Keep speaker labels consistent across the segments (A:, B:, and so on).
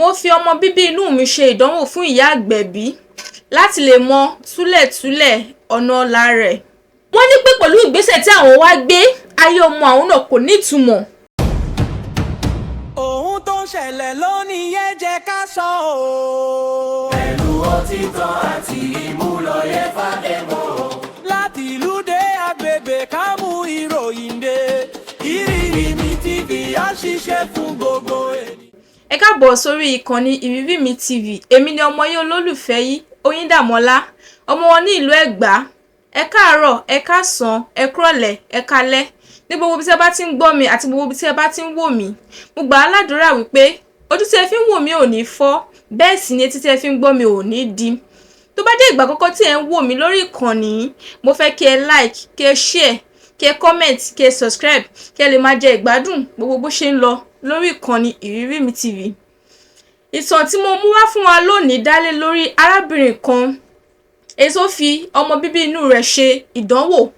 A: Mo fi ọmọ bíbí inú mi ṣe ìdánwò fún ìyá àgbẹ̀bí láti lè mọ túlẹ̀túlẹ̀ ọ̀nà ọ̀la rẹ̀. Wọ́n ní pé pẹ̀lú ìgbésẹ̀ tí àwọn wá gbé, ayé ọmọ àwọn náà kò ní ìtumọ̀.
B: Ohun tó ń ṣẹlẹ̀ lónìí yẹn jẹ́ ká sọ o.
C: Pẹ̀lú òtítọ́ àti ìmúlòyè fàdébò.
B: Láti ìlú dé agbègbè ká mú ìròyìn dé. Ìrírí mi TV á ṣiṣẹ́ fún gbogbo ènìyàn.
A: Ẹ káàbọ̀ sórí ìkànnì Ìrírí mi TV. Èmi ni ọmọ yín olólùfẹ́ yìí, Oyíndàmọ́lá, ọmọ wọn ní ìlú Ẹ̀gbá. Ẹ káàárọ̀, ẹ káàsán, ẹ kúrọ̀lẹ́, ẹ kálẹ́. Ní gbogbo bí tí ẹ bá ti ń gbọ́ mi àti gbogbo bí tí ẹ bá ti ń wò mí. Mo gbà á ládùúrà wípé ojú tí ẹ fi ń wò mí ò ní fọ́, bẹ́ẹ̀ sì ni etí tí ẹ fi ń gbọ́ mi ò ní di. Tó bá jẹ́ ìgbà àkọ́kọ́ tí ẹ ń wò mí lórí ìkànnì, mo fẹ́ kí ẹ like, kí ẹ share, kí ẹ comment, kí ẹ subscribe, kí ẹ lè máa jẹ ìgbádùn gbogbo bó ṣe ń lọ lórí ìkànnì Ìrírí mi TV. Ìtàn tí mo mú wá fún wa lónìí dá lé lórí arábìnrin kan èso fi ọmọ bíbí inú rẹ̀ ṣe ìdánwò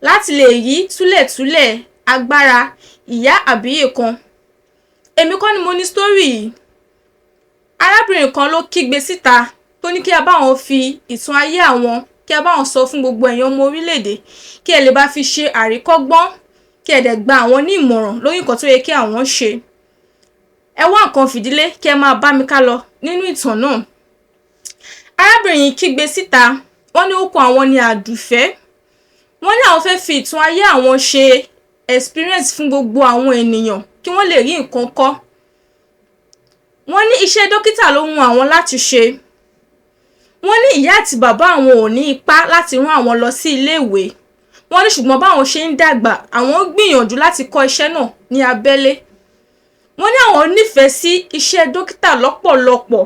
A: láti lè yí túlẹ̀túlẹ̀ agbára Ìyá Abiye kan. Èmi kọ́ ni mo ní story yìí. Arábìnrin kan ló kígbe síta tó ní kí a bá wọn fi ìtàn ayé àwọn, kí a bá wọn sọ fún gbogbo ẹ̀yin ọmọ orílẹ̀-èdè, kí ẹ lè bá fi ṣe àríkọ́gbọ́n, kí ẹ dẹ̀ gba àwọn ní ìmọ̀ràn lórí nǹkan tó yẹ kí àwọn ṣe. Ẹ wá nǹkan fìdílé kí ẹ máa bá mi ká lọ nínú ìtàn náà. Arábìnrin yìí kígbe síta, wọ́n ní orúkọ àwọn ni Àdùfẹ́. Wọ́n ní àwọn fẹ́ fi ìtàn ayé àwọn ṣe experience fún gbogbo àwọn ènìyàn kí wọ́n lè rí nǹkan kọ́. Wọ́n ní iṣẹ́ dókítà ló mú àwọn láti ṣe. Wọ́n ní ìyá àti bàbá àwọn ò ní ipá láti rán àwọn lọ sí ilé ìwé. Wọ́n ní ṣùgbọ́n báwọn ṣe ń dàgbà, àwọn gbìyànjú láti kọ́ iṣẹ́ náà ní abẹ́lé. Wọ́n ní àwọn nífẹ̀ẹ́ sí iṣẹ́ dókítà lọ́pọ̀lọpọ̀.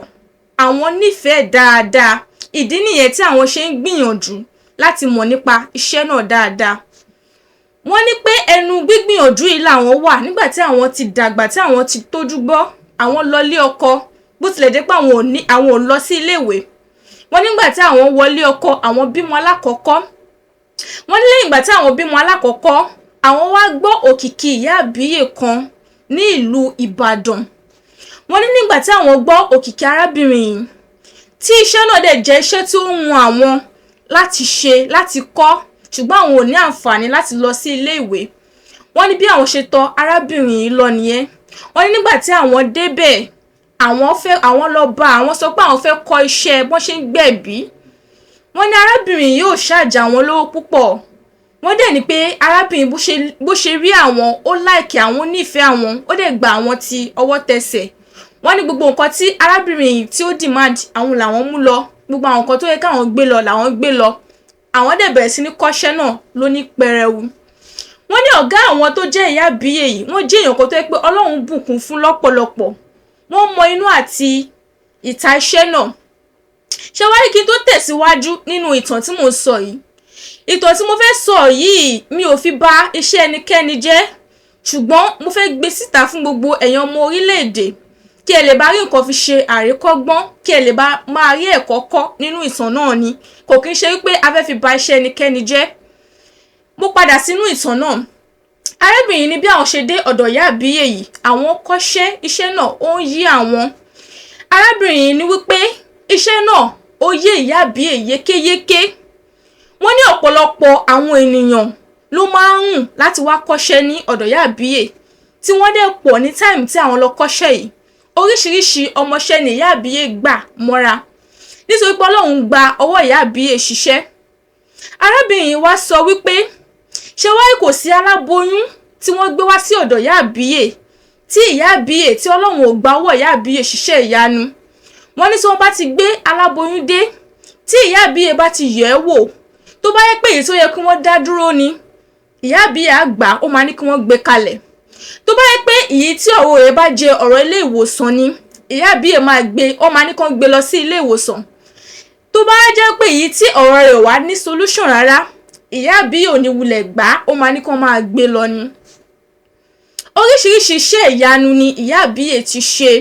A: Àwọn nífẹ̀ẹ́ dáadáa. Ìdí nìyẹn tí àwọn ṣe ń gbìyànjú láti mọ̀ nípa iṣẹ́ náà dáadáa. Wọ́n ní pé ẹnu gbígbìyànjú yìí làwọn wà nígbà tí àwọn ti dàgbà, tí àwọn ti tójú bọ́, àwọn lọ lé ọkọ, bó tilẹ̀ jẹ́ pé àwọn ò lọ sí ilé ìwé. Wọ́n nígbà tí àwọn wọlé ọkọ, àwọn bímọ alákọ̀ọ́kọ́. Wọ́n ní lẹ́yìn ìgbà tí àwọn bímọ alákọ̀ọ́kọ́, àwọn wá gbọ́ òkìkí Ìyá Abiye kan ní ìlú Ìbàdàn. Wọ́n ní nígbà tí àwọn gbọ́ òkìkí arábìnrin yìí, tí iṣẹ́ náà dẹ̀ jẹ́ iṣẹ́ tí ó wù àwọn láti ṣe, láti kọ́, ṣùgbọ́n àwọn ò ní àǹfààní láti lọ sí ilé ìwé. Wọ́n ní bí àwọn ṣe tọ̀ arábìnrin yìí lọ nìyẹn. Wọ́n ní nígbà tí àwọn débẹ̀, àwọn lọ bá àwọn sọ pé àwọn fẹ́ kọ́ iṣẹ́ bọ́n ṣe ń gbẹ̀bí. Wọ́n ní arábìnrin yìí ò ṣàjà àwọn lówó púpọ̀. Wọ́n dẹ̀ ní pé arábìnrin bó ṣe rí àwọn, ó láìkì àwọn, nífẹ̀ẹ́ àwọn, ó dẹ̀ gba àwọn ti ọwọ́ tẹsẹ̀. Wọ́n ní gbogbo nǹkan tí arábìnrin yìí tí ó demand àwọn làwọn mú lọ, gbogbo àwọn nǹkan tó yẹ káwọn gbé lọ làwọn gbé lọ. Àwọn dẹ̀ bẹ̀rẹ̀ sí ní kọ́ṣẹ́ náà lóní pẹrẹwu. Wọ́n ní ọ̀gá àwọn tó jẹ́ Ìyá Abiye yìí, wọ́n jẹ́ èèyàn kan tó yẹ pé Ọlọ́run bùkún fún lọ́pọ̀lọpọ̀. Wọ́n mọ inú àti ìta iṣẹ́ náà. Ṣé wá rí kí n tó tẹ̀síwájú nínú ìtàn tí mò ń sọ yìí? Ìtàn tí mo fẹ́ sọ yìí mi ò fi bà iṣẹ́ ẹnikẹ́ni jẹ́, ṣùgbọ́n mo fẹ́ gbé síta fún gbogbo ẹ̀yin ọmọ orílẹ̀-èdè kí ẹ lè bá rí nǹkan fi ṣe àríkọ́gbọ́n, kí ẹ lè bá máa rí ẹ̀kọ́ kọ́ nínú ìtàn náà ni. Kò kí ń ṣe wípé a fẹ́ fi bà iṣẹ́ ẹnikẹ́ni jẹ́. Mo padà sínú ìtàn náà. Arábìnrin ní bí àwọn ṣe dé ọ̀dọ̀ Ìyá Abiye yìí, àwọn kọ́ṣẹ́ iṣẹ́ náà ó ń yé àwọn. Arábìnrin ní wípé iṣẹ́ náà ó yé Ìyá Abiye yékéyéké. Wọ́n ní ọ̀pọ̀lọpọ̀ àwọn ènìyàn ló máa ń rùn láti wá kọ́ṣẹ́ ní ọ̀dọ̀ Ìyá Abiye, tí wọ́n dẹ̀ pọ̀ ní táìmù tí àwọn lọ kọ́ṣẹ́ yìí. Oríṣiríṣi ọmọṣẹ́ ni Ìyá Abiye gbà mọ́ra, nítorí pé Ọlọ́run gba ọwọ́ Ìyá Abiye ṣiṣẹ́. Arábìnrin wá sọ wípé ṣé wáyé kò sí aláboyún tí wọ́n gbé wá sí ọ̀dọ̀ Ìyá Abiye, tí Ìyá Abiye tí Ọlọ́run ò gba ọwọ́ Ìyá Abiye ṣiṣẹ́ ìyanu. Wọ́n ní tí wọ́n bá ti gbé aláboyún dé, tí Ìyá Abiye bá ti yẹ̀ ẹ́ wò, tó bá yẹ pé èyí tó yẹ kí wọ́n dá dúró ni, Ìyá Abiye á gbà, ó máa ní kí wọ́n gbé kalẹ̀. Tó bá yẹ pé èyí tí ọ̀rọ̀ rẹ̀ bá jẹ́ ọ̀rọ̀ ilé ìwòsàn ni, Ìyá Abiye máa gbé, ó máa ní kí wọ́n gbé lọ sí ilé ìwòsàn. Tó bá jẹ́ pé èyí tí ọ̀rọ̀ rẹ̀ wà ní solution rárá, Ìyá Abiye ò ní wulẹ̀ gbà, ó máa ní kí wọ́n máa gbé lọ ni. Oríṣiríṣi iṣẹ́ ìyanu ni Ìyá Abiye ti ṣe.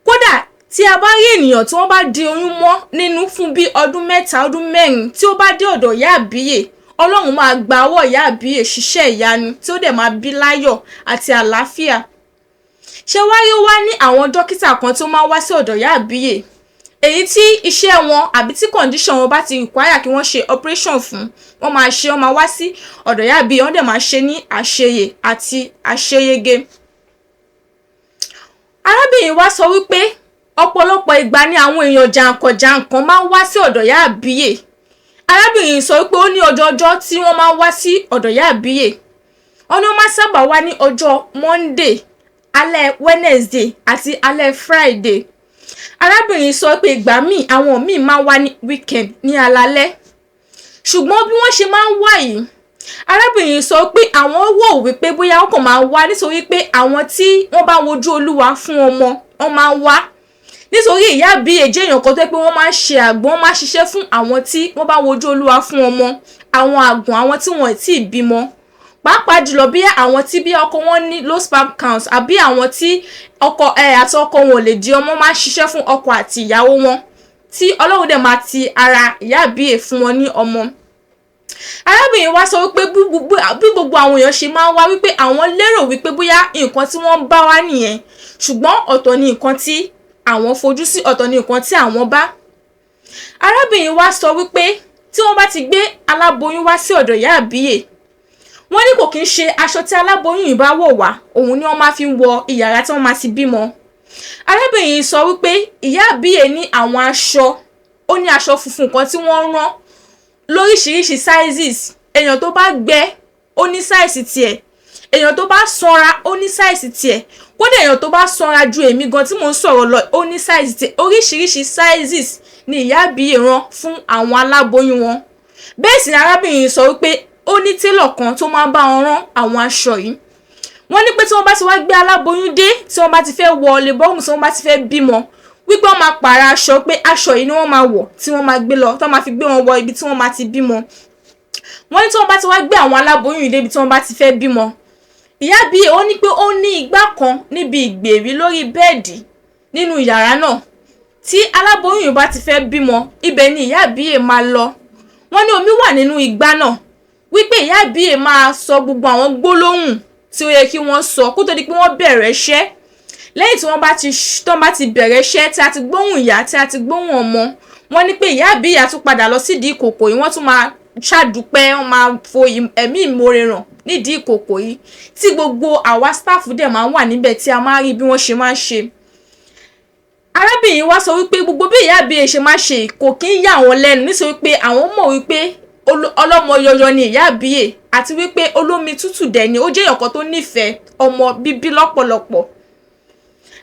A: Kódà tí a bá rí ènìyàn tí wọ́n bá di oyún mọ́ nínú fún bí ọdún 3, ọdún 4, tí ó bá dé ọ̀dọ̀ Ìyá Abiye, Ọlọ́run máa gba ọwọ́ Ìyá Abiye ṣiṣẹ́ ìyanu tí ó dẹ̀ máa bí láyọ̀ àti àlàáfíà. ṣé wá rí ó wá ní àwọn dókítà kan tó máa wá sí ọ̀dọ̀ Ìyá Abiye èyí tí iṣẹ́ wọn àbí tí condition wọn bá ti require kí wọ́n ṣe operation fún wọ́n máa wá sí ọ̀dọ̀ Ìyá Abiye wọ́n dẹ̀ máa ṣe ní àṣeyè àti àṣeyege. Arábìnrin wa sọ wípé ọ̀pọ̀lọpọ̀ ìgbà ni àwọn èèyàn jàǹkàn máa ń wá sí ọ̀dọ̀ Ìyá Abiye. Arábìnrin sọ wípé ó ní ọjọ́ tí wọ́n máa ń wá sí ọ̀dọ̀ Ìyá Abiye. Wọ́n ní wọ́n máa sábà wá ní ọjọ́ Monday, alẹ́ Wednesday àti alẹ́ Friday. Arábìnrin sọ pé ìgbà míì àwọn míì máa wá ní weekend ní alalẹ́. Ṣùgbọ́n bí wọ́n ṣe máa ń wá yìí, arábìnrin sọ pé àwọn wò wípé bóyá wọ́n kàn máa wá nítorí pé àwọn tí wọ́n bá wojú Olúwa fún ọmọ wọ́n máa wá. Nítorí Ìyá Abiye jẹ́ èèyàn kan tó pé wọ́n máa ń ṣe àgbọn, wọ́n máa ń ṣiṣẹ́ fún àwọn tí wọ́n bá wojú Olúwa fún ọmọ, àwọn àgàn, àwọn tí wọ́n ti bímọ. Pàápàá jùlọ bí àwọn tí bí ọkọ wọn ní low sperm count àbí àwọn tí ọkọ àti ọkọ wọn ò lè di ọmọ máa ń ṣiṣẹ́ fún ọkọ àti ìyàwó wọn tí Ọlọ́run dẹ̀ máa ti ara Ìyá Abiye fún wọn ní ọmọ. Arábìnrin wa sọ wípé bí gbogbo àwọn èèyàn ṣe máa ń wá wípé àwọn lérò wípé bóyá nǹkan tí wọ́n bá wá nìyẹn, ṣùgbọ́n ọ̀tọ̀ ni nǹkan tí àwọn fojú sí, ọ̀tọ̀ ni nǹkan tí àwọn bá. Arábìnrin wa sọ wípé tí wọ́n bá ti gbé aláboyún wá sí ọ̀dọ̀ Ìyá Abiye, wọ́n ní kò kí ń ṣe aṣọ tí aláboyún yìí bá wọ̀ wá òun ni wọ́n máa fi ń wọ ìyàrá tí wọ́n máa ti bímọ. Arábìnrin yìí sọ wípé Ìyá Abiye ní àwọn aṣọ, ó ní aṣọ funfun kan tí wọ́n rán lóríṣiríṣi sizes. Èèyàn tó bá gbẹ ó ní size tiẹ̀, èèyàn tó bá sanra ó ní size tiẹ̀, kódà èèyàn tó bá sanra ju èmi gan tí mò ń sọ̀rọ̀ lọ ó ní size tiẹ̀. Oríṣiríṣi sizes ni Ìyá Abiye rán fún àwọn aláboyún wọn. Bẹ́ẹ̀ sì ni arábìnrin yìí sọ wípé ó ní télọ̀ kan tó máa ń bá wọn rán àwọn aṣọ yìí. Wọ́n ní pé tí wọ́n bá ti wá gbé aláboyún dé, tí wọ́n bá ti fẹ́ wọ lébọ́ọ̀mù, tí wọ́n bá ti fẹ́ bímọ, wípé wọ́n máa pààrà aṣọ, pé aṣọ yìí ni wọ́n máa wọ̀ tí wọ́n máa gbé lọ, tí wọ́n máa fi gbé wọn wọ ibi tí wọ́n máa ti bímọ. Wọ́n ní tí wọ́n bá ti wá gbé àwọn aláboyún yìí débi tí wọ́n bá ti fẹ́ bímọ, Ìyá Abiye ó ní pé ó ní igbá kan níbi ìgbèrí lórí bẹ́ẹ̀dì nínú yàrá náà. Tí aláboyún yìí bá ti fẹ́ bímọ, ibẹ̀ ni Ìyá Abiye máa lọ. Wọ́n ní omi wà nínú igbá náà, wípé Ìyá Abiye máa sọ gbogbo àwọn gbólóhùn tí ó yẹ kí wọ́n sọ kó tó di pé wọ́n bẹ̀rẹ̀ iṣẹ́. Lẹ́yìn tí wọ́n bá ti bẹ̀rẹ̀ iṣẹ́, tí a ti gbóhùn ìyá, tí a ti gbóhùn ọmọ, wọ́n ní pé Ìyá Abiye tún padà lọ sídìí ìkòkò yìí, wọ́n tún máa ṣàdúpẹ́, wọ́n máa fo ẹ̀mí ìmoore ràn nídìí ìkòkò yìí, tí gbogbo àwa staff dẹ̀ máa ń wà níbẹ̀ tí a máa rí bí wọ́n ṣe máa ń ṣe. Arábìnrin wa sọ wípé gbogbo bí Ìyá Abiye ṣe máa ṣe kò kí ń yà wọ́n lẹ́nu, nítorí pé àwọn mọ̀ wípé ọlọ́mọ yọyọ ni Ìyá Abiye, àti wípé olómi tútù dẹ̀ ni, ó jẹ́ èèyàn kan tó nífẹ̀ẹ́ ọmọ bíbí lọ́pọ̀lọpọ̀.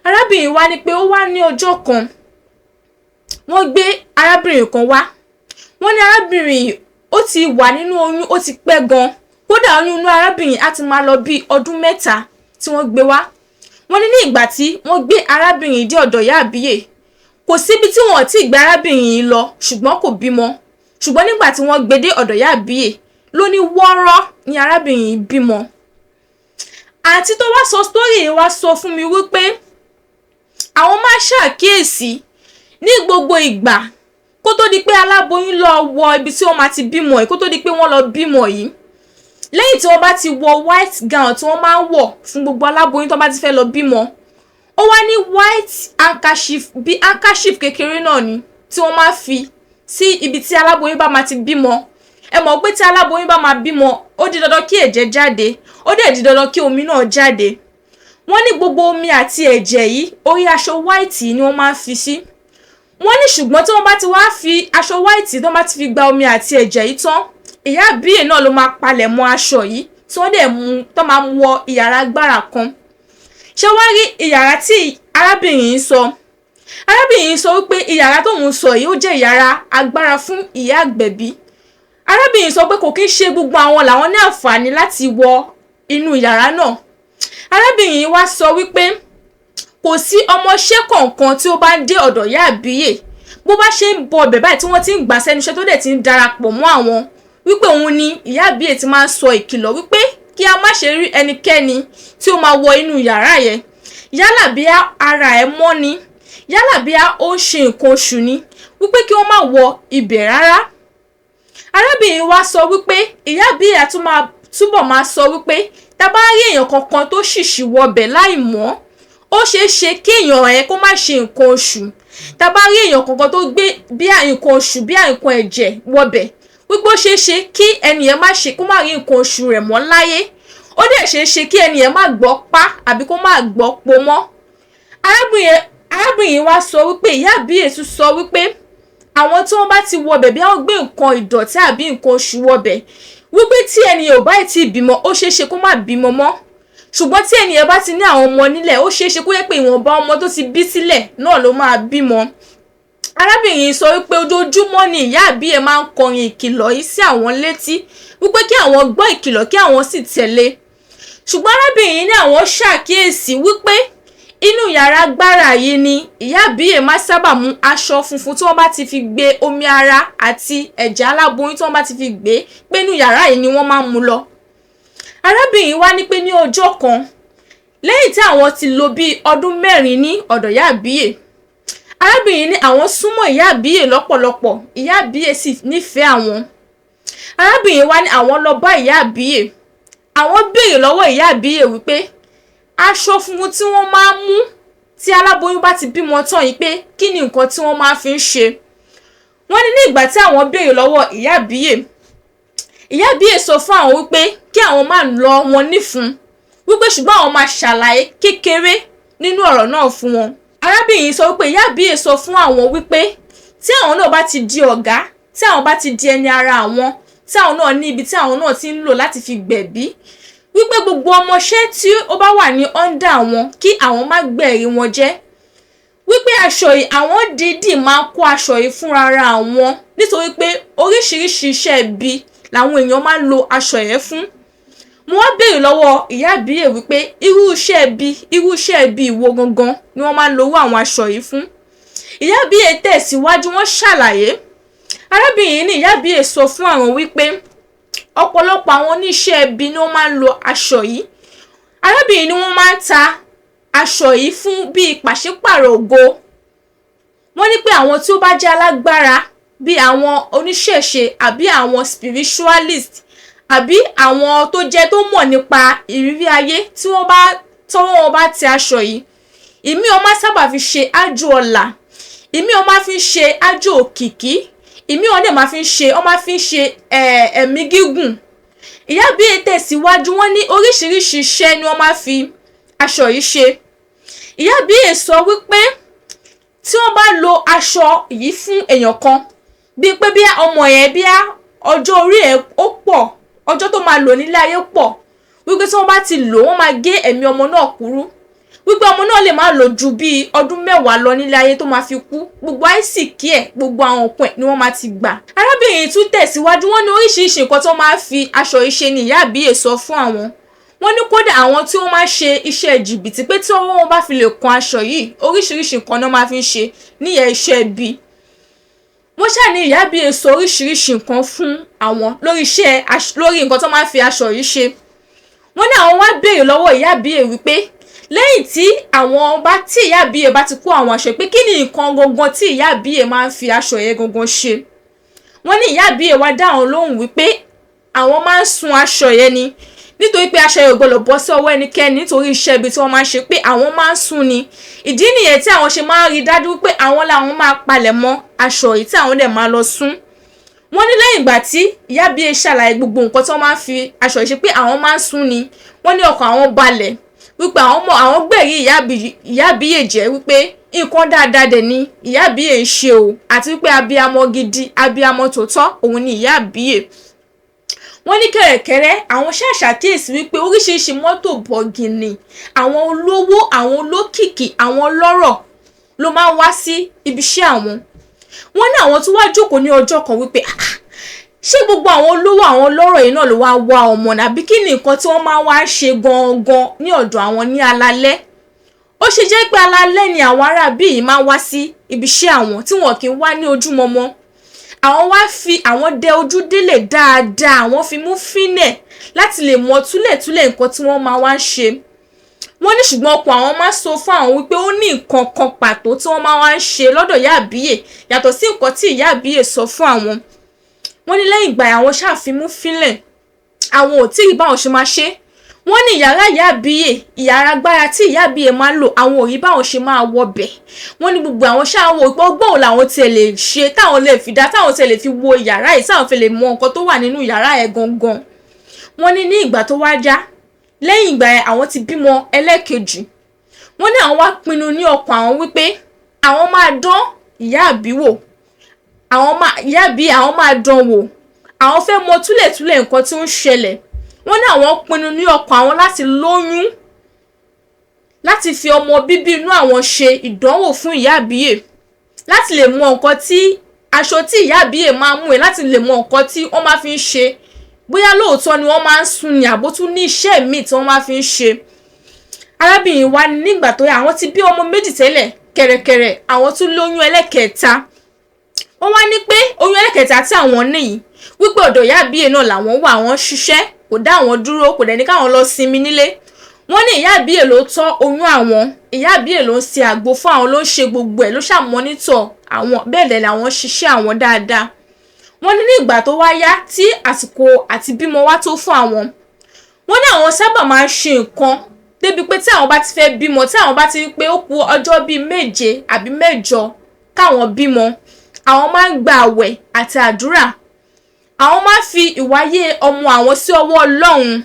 A: Arábìnrin wa ní pé ó wá ní ọjọ́ kan wọ́n gbé arábìnrin kan wá. Wọ́n ní arábìnrin ó ti wà nínú oyún, ó ti pẹ́ gan, kódà oyún inú arábìnrin á ti máa lọ bí ọdún 3 tí wọ́n gbé wá. Wọ́n ní ìgbà tí wọ́n gbé arábìnrin dé ọ̀dọ̀ Ìyá Abiye, kò síbi tí wọ́n ti gbé arábìnrin yìí lọ, ṣùgbọ́n kò bímọ. Ṣùgbọ́n nígbà tí wọ́n gbé dé ọ̀dọ̀ Ìyá Abiye, ló ní wọ́ọ́rọ́ ni arábìnrin yìí bímọ. Àǹtí tó wá sọ story yìí wá sọ fún mi wípé àwọn máa ṣàkíyèsí ní gbogbo ìgbà kó tó di pé aláboyún lọ wọ ibi tí wọ́n máa ti bímọ yìí, kó tó di pé wọ́n lọ bímọ yìí. Lẹ́yìn tí wọ́n bá ti wọ white gown tí wọ́n máa ń wọ̀ fún gbogbo aláboyún tó bá ti fẹ́ lọ bímọ, ó wá ní white handkerchief, bí handkerchief kékeré náà ni tí wọ́n máa fi sí ibi tí aláboyún bá máa ti bímọ. Ẹ mọ̀ pé tí aláboyún bá máa bímọ, ó di dandan kí ẹ̀jẹ̀ jáde, ó dẹ̀ di dandan kí omi náà jáde. Wọ́n ní gbogbo omi àti ẹ̀jẹ̀ yìí orí aṣọ white ni wọ́n máa ń fi sí. Wọ́n ní ṣùgbọ́n tí wọ́n bá ti wá fi aṣọ white tí wọ́n bá ti fi gba omi àti ẹ̀jẹ̀ yìí tán, Ìyá Abiye náà ló máa palẹ̀ mọ́ aṣọ yìí tí wọ́n dẹ̀ mú tó máa mú wọ ìyàrá agbára kan. Ṣé wá rí ìyàrá tí arábìnrin yìí sọ? Arábìnrin yìí sọ wípé ìyàrá tóun sọ yìí ó jẹ́ ìyàrá agbára fún ìyá àgbẹ̀bí. Arábìnrin sọ pé kò kí ń ṣe gbogbo àwọn làwọn ní àǹfààní láti wọ inú ìyàrá náà. Arábìnrin yìí wá sọ wípé kò sí ọmọṣẹ́ kọ̀ọ̀kan tí ó bá ń dé ọ̀dọ̀ Ìyá Abiye, bó bá ṣe ń bọ ọbẹ̀ báyìí tí wọ́n ti ń gbà sẹ́nu iṣẹ́ tó dẹ̀ ti ń darapọ̀ mọ́ àwọn, wípé òun ni Ìyá Abiye ti máa ń sọ ìkìlọ̀ wípé kí a má ṣe rí ẹnikẹ́ni tí ó máa wọ inú yàrá yẹn, yálà bí ara ẹ̀ mọ́ ni, yálà bí ó ń ṣe nǹkan oṣù ni, wípé kí wọ́n má wọ ibẹ̀ rárá. Arábìnrin wa sọ wípé Ìyá Abiye túbọ̀ máa sọ wípé tá bá rí èèyàn kankan tó ṣìṣì wọbẹ̀ láì mọ̀, ó ó ṣeé ṣe kí èèyàn kó má ṣe nǹkan oṣù. Tá bá rí èèyàn kankan tó gbé bí nǹkan oṣù bí nǹkan ẹ̀jẹ̀ wọbẹ̀, wípé ó ṣeé ṣe kí ẹnìyẹn má ṣe kó má rí nǹkan oṣù rẹ̀ mọ́ láyé. Ó dẹ̀ ṣeé ṣe kí ẹnìyẹn má gbọ́ pa àbí kó má gbọ́ po mọ́. Arábìnrin wa sọ wípé Iya Abiye tún sọ wípé àwọn tí wọ́n bá ti wọbẹ̀ bí wọ́n gbé nǹkan ìdọ̀tí àbí nǹkan oṣù wọbẹ̀, wípé tí ẹnìyẹn ò bá ti bímọ ó ṣeé ṣe kó má bímọ mọ́. Ṣùgbọ́n tí ẹnìyẹn bá ti ní àwọn ọmọ nílẹ̀, ó ṣeé ṣe kó yẹ pé ìwọ̀nba ọmọ tó ti bí sílẹ̀ náà ló máa bímọ. Arábìnrin sọ wípé ojoojúmọ́ ni Iya Abiye máa ń kọrin ìkìlọ̀ yìí sí àwọn létí, wípé kí àwọn gbọ́ ìkìlọ̀ kí àwọn sì tẹ̀lé. Ṣùgbọ́n arábìnrin ní àwọn ṣàkíyèsí wípé inú yàrá agbára yìí ni Iya Abiye máa sábà mú aṣọ funfun tí wọ́n bá ti fi gbé omi ara àti ẹ̀jẹ̀ aláboyún tí wọ́n bá ti fi gbé, pé inú yàrá yìí ni wọ́n máa ń mú lọ. Arábìnrin wá ní pé ní ọjọ́ kan lẹ́yìn tí àwọn ti lò bí ọdún 4 ní ọ̀dọ̀ Iya Abiye, arábìnrin ní àwọn súnmọ́ Iya Abiye lọ́pọ̀lọpọ̀, Iya Abiye sì nífẹ̀ẹ́ àwọn. Arábìnrin wá ní àwọn lọ bá Iya Abiye, àwọn béèrè lọ́wọ́ Iya Abiye wípé aṣọ funfun tí wọ́n máa ń mú tí aláboyún bá ti bímọ tán yìí pé kí ni nǹkan tí wọ́n máa fi ń ṣe. Wọ́n ní ìgbà tí àwọn béèrè lọ́wọ́ Iya Abiye, Iya Abiye sọ fún àwọn wípé kí àwọn má lọ wọn nífun, wípé ṣùgbọ́n àwọn máa ṣàlàyé kékeré nínú ọ̀rọ̀ náà fún wọn. Arábìnrin sọ wípé Iya Abiye sọ fún àwọn wípé tí àwọn náà bá ti di ọ̀gá, tí àwọn bá ti di ẹni ara àwọn, tí àwọn náà ní ibi tí àwọn náà ti ń lò láti fi gbẹ̀bí, wípé gbogbo ọmọṣẹ́ tí ó bá wà ní ọ́ndà wọn kí àwọn má gbẹ̀rí wọn jẹ́. Wípé aṣọ yìí àwọn dídì máa kó aṣọ yìí fún ara àwọn nítorí pé oríṣiríṣi iṣẹ́ ibi làwọn èèyàn máa ń lo aṣọ yẹn fún. Mo wá béèrè lọ́wọ́ Iya Abiye wípé irú iṣẹ́ ibi ìwo gangan ni wọ́n máa ń lo àwọn aṣọ yìí fún. Iya Abiye tẹ̀síwájú, wọ́n ṣàlàyé. Arábìnrin ní Iya Abiye sọ fún àwọn wípé ọ̀pọ̀lọpọ̀ àwọn oníṣẹ́ ibi ni wọ́n máa ń lo aṣọ yìí. Arábìnrin ni wọ́n máa ń ta aṣọ yìí fún bíi pàṣípàrọ̀ ògo. Wọ́n ní pé àwọn tí ó bá jẹ́ alágbára bíi àwọn oníṣẹ̀ṣe àbí àwọn spiritualist àbí àwọn tó mọ̀ nípa ìrírí ayé tí wọ́n bá tọ́wọ́ wọn bá ti aṣọ yìí, ìmí ó máa sábà fi ṣe àjò ọlà, ìmí ó máa fi ṣe àjò òkìkí, ìmí ó dẹ̀ máa fi ṣe ẹ̀mí gígùn. Iya Abiye tẹ̀síwájú, wọ́n ní oríṣiríṣi iṣẹ́ ni wọ́n máa fi aṣọ yìí ṣe. Iya Abiye sọ wípé tí wọ́n bá lo aṣọ yìí fún èèyàn kan, bíi pé bí ọmọ yẹn bí ọjọ́ orí ẹ̀ ó pọ̀, ọjọ́ tó máa lò nílé ayé pọ̀, wípé tí wọ́n bá ti lò wọ́n máa gé ẹ̀mí ọmọ náà kúrú, wípé ọmọ náà lè máa lò ju bíi ọdún 10 lọ nílé ayé tó máa fi kú, gbogbo àìsíkí ẹ̀, gbogbo àwọn òpin ni wọ́n máa ti gbà. Arábìnrin tún tẹ̀síwájú, wọ́n ní oríṣiríṣi nǹkan tó máa fi aṣọ yìí ṣe ni Iya Abiye sọ fún àwọn. Wọ́n ní kódà àwọn tí wọ́n máa ṣe iṣẹ́ jìbìtì pé tí ọwọ́ wọn bá fi lè kan aṣọ yìí, oríṣiríṣi nǹkan náà máa fi ń ṣe níyẹn iṣẹ́ ibi. Wọ́n ṣáà ní Iya Abiye sọ oríṣiríṣi nǹkan fún àwọn lórí nǹkan tó máa fi aṣọ yìí ṣe. Wọ́n ní àwọn wá béèrè lọ́wọ́ Iya Abiye wípé lẹ́yìn tí Iya Abiye bá ti kó àwọn aṣọ pé kí ni nǹkan gangan tí Iya Abiye máa ń fi aṣọ yẹn gangan ṣe. Wọ́n ní Iya Abiye wá dá àwọn lóhùn wípé àwọn máa ń sun aṣọ yẹn ni, nítorí pé aṣọ yẹn ò gbọdọ̀ bọ́ sí ọwọ́ ẹnikẹ́ni nítorí iṣẹ́ ibi tí wọ́n máa ń ṣe pé àwọn máa ń sun ni. Ìdí nìyẹn tí àwọn ṣe máa ń rí dájú pé àwọn làwọn máa palẹ̀ mọ́ aṣọ yìí tí àwọn dẹ̀ máa lọ sun. Wọ́n ní lẹ́yìn ìgbà tí Iya Abiye ṣàlàyé gbogbo nǹkan tí wọ́n máa ń fi aṣọ yìí ṣe pé àwọn máa ń sun ni, wọ́n ní ọkàn àwọn balẹ̀ wípé àwọn gbẹ̀rí Iya Abiye jẹ́ wípé nǹkan dáadáa dẹ̀ ni Iya Abiye ń ṣe o, àti wípé abiyamọ gidi, abiyamọ tòótọ́ òun ni Iya Abiye. Wọ́n ní kẹ̀rẹ̀kẹ̀rẹ̀ àwọn ṣàkíyèsí wípé oríṣiríṣi mọ́tò bọ̀gìnì, àwọn olówó, àwọn olókìkí, àwọn ọlọ́rọ̀ ló máa ń wá sí ibi iṣẹ́ àwọn. Wọ́n ní àwọn tó wá jókòó ní ọjọ́ kan wípé ṣé gbogbo àwọn olówó, àwọn ọlọ́rọ̀ yìí náà ló wá wá ọmọ nàbí kí ni nǹkan tí wọ́n máa wá ṣe gangan ní ọ̀dọ̀ àwọn ní alalẹ́. Ó ṣe jẹ́ pé alalẹ́ ni àwọn ará bí yìí máa ń wá sí ibi iṣẹ́ àwọn tí wọn kì í wá ní ojúmọmọ. Àwọn wá fi àwọn dẹ ojú délẹ̀ dáadáa, àwọn fi mú fínẹ̀ láti lè mọ túlẹ̀túlẹ̀ nǹkan tí wọ́n máa wá ń ṣe. Wọ́n ní ṣùgbọ́n ọ̀pọ̀ àwọn máa sọ fún àwọn wípé ó ní nǹkan kan pàtó tí wọ́n máa wá ń ṣe lọ́dọ̀ Iya Abiye yàtọ̀ sí nǹkan tí Iya Abiye sọ fún àwọn. Wọ́n ní lẹ́yìn ìgbà àwọn ṣàfimú fínlẹ̀, àwọn ò tí ì bá wọn ṣe máa ṣe. wọ́n ní yàrá Iya Abiye ìyàrá agbára tí Iya Abiye máa ń lò àwọn òrí báwọn ṣe máa wọbẹ̀. Wọ́n ní gbogbo àwọn ṣáà wò pé ọgbọ́n làwọn tiẹ̀ lè ṣe táwọn lè fi dá táwọn tiẹ̀ lè fi wo yàrá yìí táwọn fi lè mọ nǹkan tó wà nínú yàrá ẹ̀ gangan. Wọ́n ní ìgbà tó wá já lẹ́yìn ìgbà yẹn àwọn ti bímọ ẹlẹ́kejì. Wọ́n ní àwọn wá pinnu ní ọkàn àwọn wípé àwọn máa dán Iya Abiye wò. Iya Abiye àwọn máa dán wò. Àwọn fẹ́ mọ túlẹ̀túlẹ̀ nǹkan tí ó ń ṣẹlẹ̀. Wọ́n ní àwọn pinnu ní ọkàn àwọn láti lóyún láti fi ọmọ bíbí inú àwọn ṣe ìdánwò fún Iya Abiye láti lè mọ nǹkan tí aṣọ tí Iya Abiye máa mú ẹ láti lè mọ nǹkan tí wọ́n máa fi ń ṣe bóyá lóòótọ́ ni wọ́n máa ń sun ní àbó tún ní iṣẹ́ míì tí wọ́n máa fi ń ṣe. Arábìnrin wa ní nígbà tó yá àwọn ti bí ọmọ méjì tẹ́lẹ̀ kẹ̀rẹ̀kẹ̀rẹ̀ àwọn tún lóyún ẹlẹ́kẹta. Wọ́n wá ní pé oyún ẹlẹ́kẹta tí àwọn ní yìí wípé ọ̀dọ̀ Iya Abiye náà làwọn wà àwọn ṣiṣẹ́ kò dá àwọn dúró kò dẹ̀ ní káwọn lọ sinmi nílé. Wọ́n ní Iya Abiye ló tọ́ oyún àwọn. Iya Abiye ló ń ṣe àgbo fún àwọn ló ń ṣe gbogbo ẹ̀ ló ṣàmọ́nítọ̀ àwọn bẹ́ẹ̀ dẹ̀ làwọn ṣiṣẹ́ àwọn dáadáa. Wọ́n ní ìgbà tó wá yá tí àsìkò àti bímọ wá tó fún àwọn. Wọ́n ní àwọn sábà máa ń ṣe nǹkan débi pé tí àwọn bá ti fẹ́ bímọ tí àwọn bá ti rí pé ó kù ọjọ́ bíi 7 àbí 8 káwọn bímọ àwọn máa ń gba àwẹ̀ àti àdúrà. Àwọn máa fi ìwáyé ọmọ àwọn sí ọwọ́ Ọlọ́run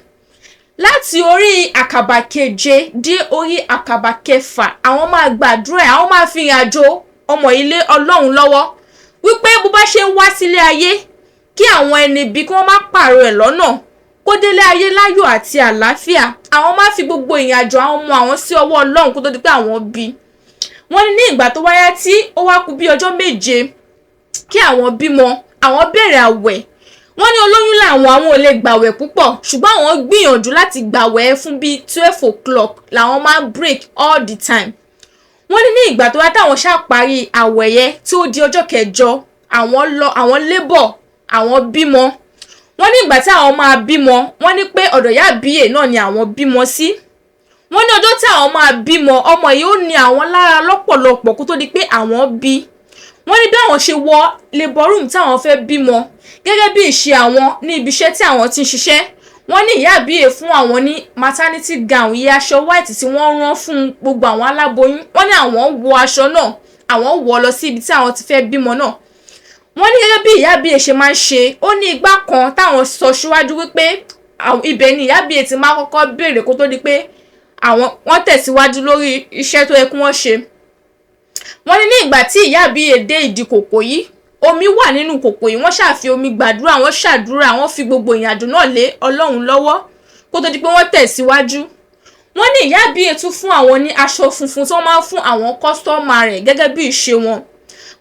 A: láti orí àkàbà 7 dé orí àkàbà 6. Àwọn máa gbàdúrà àwọn máa fi ìrìnàjò ọmọ ilé Ọlọ́run lọ́wọ́ wípé bó bá ṣe ń wá sílé ayé kí àwọn ẹni bí kí wọ́n má pààrọ̀ ẹ̀ lọ́nà kó délé ayé láyọ̀ àti àlàáfíà. Àwọn máa fi gbogbo ìrìnàjò àwọn ọmọ àwọn sí ọwọ́ Ọlọ́run kó tó di pé àwọn bí. Wọ́n ní ìgbà tó wáyá tí ó wá kù bí ọjọ́ 7 kí àwọn bímọ àwọn bẹ̀rẹ̀ àwẹ̀. Wọ́n ní olóyún làwọn ò lè gbàwẹ̀ púpọ̀ ṣùgbọ́n àwọn gbìyànjú láti gbàwẹ̀ fún bí 12 o'clock làwọn máa ń break all the time. Wọ́n ní ìgbà tó wá táwọn ṣáà parí àwẹ̀ yẹn tí ó di ọjọ́ 9 àwọn labour àwọn bímọ. Wọ́n ní ìgbà tí àwọn máa bímọ wọ́n ní pé ọ̀dọ̀ Iya Abiye náà ni àwọn bímọ sí. Wọ́n ní ọjọ́ tí àwọn máa bímọ ọmọ yìí ó ní àwọn lára lọ́pọ̀lọpọ̀ kó tó di pé àwọn bí. Wọ́n ní bí àwọn ṣe wọ labour room tí àwọn fẹ́ bímọ gẹ́gẹ́ bí ìṣe àwọn ní ibi iṣẹ́ tí àwọn ti ń ṣiṣẹ́. Wọ́n ní Iya Abiye fún àwọn ní maternity gown iye aṣọ white tí wọ́n rán fún gbogbo àwọn aláboyún. Wọ́n ní àwọn wọ aṣọ náà àwọn wọ̀ lọ sí ibi tí àwọn ti fẹ́ bímọ náà. Wọ́n ní gẹ́gẹ́ bí Iya Abiye ṣe máa ń ṣe ó ní igbá kan táwọn sọ síwájú wípé ibẹ̀ ni Iya Abiye ti máa kọ́kọ́ béèrè kó tó di pé wọ́n tẹ̀síwájú lórí iṣẹ́ tó yẹ kí wọ́n ṣe. Wọ́n ní ìgbà tí Iya Abiye dé ìdí kòkò yìí omi wà nínú kòkò yìí wọ́n ṣàfi omi gbàdúrà wọ́n ṣàdúrà wọ́n fi gbogbo ìrìnàjò náà lé Ọlọ́run lọ́wọ́ kó tó di pé wọ́n tẹ̀síwájú. Wọ́n ní Iya Abiye tún fún àwọn ní aṣọ funfun tí wọ́n máa ń fún àwọn kọ́sítọ́mà rẹ̀ gẹ́gẹ́ bí ìṣe wọn.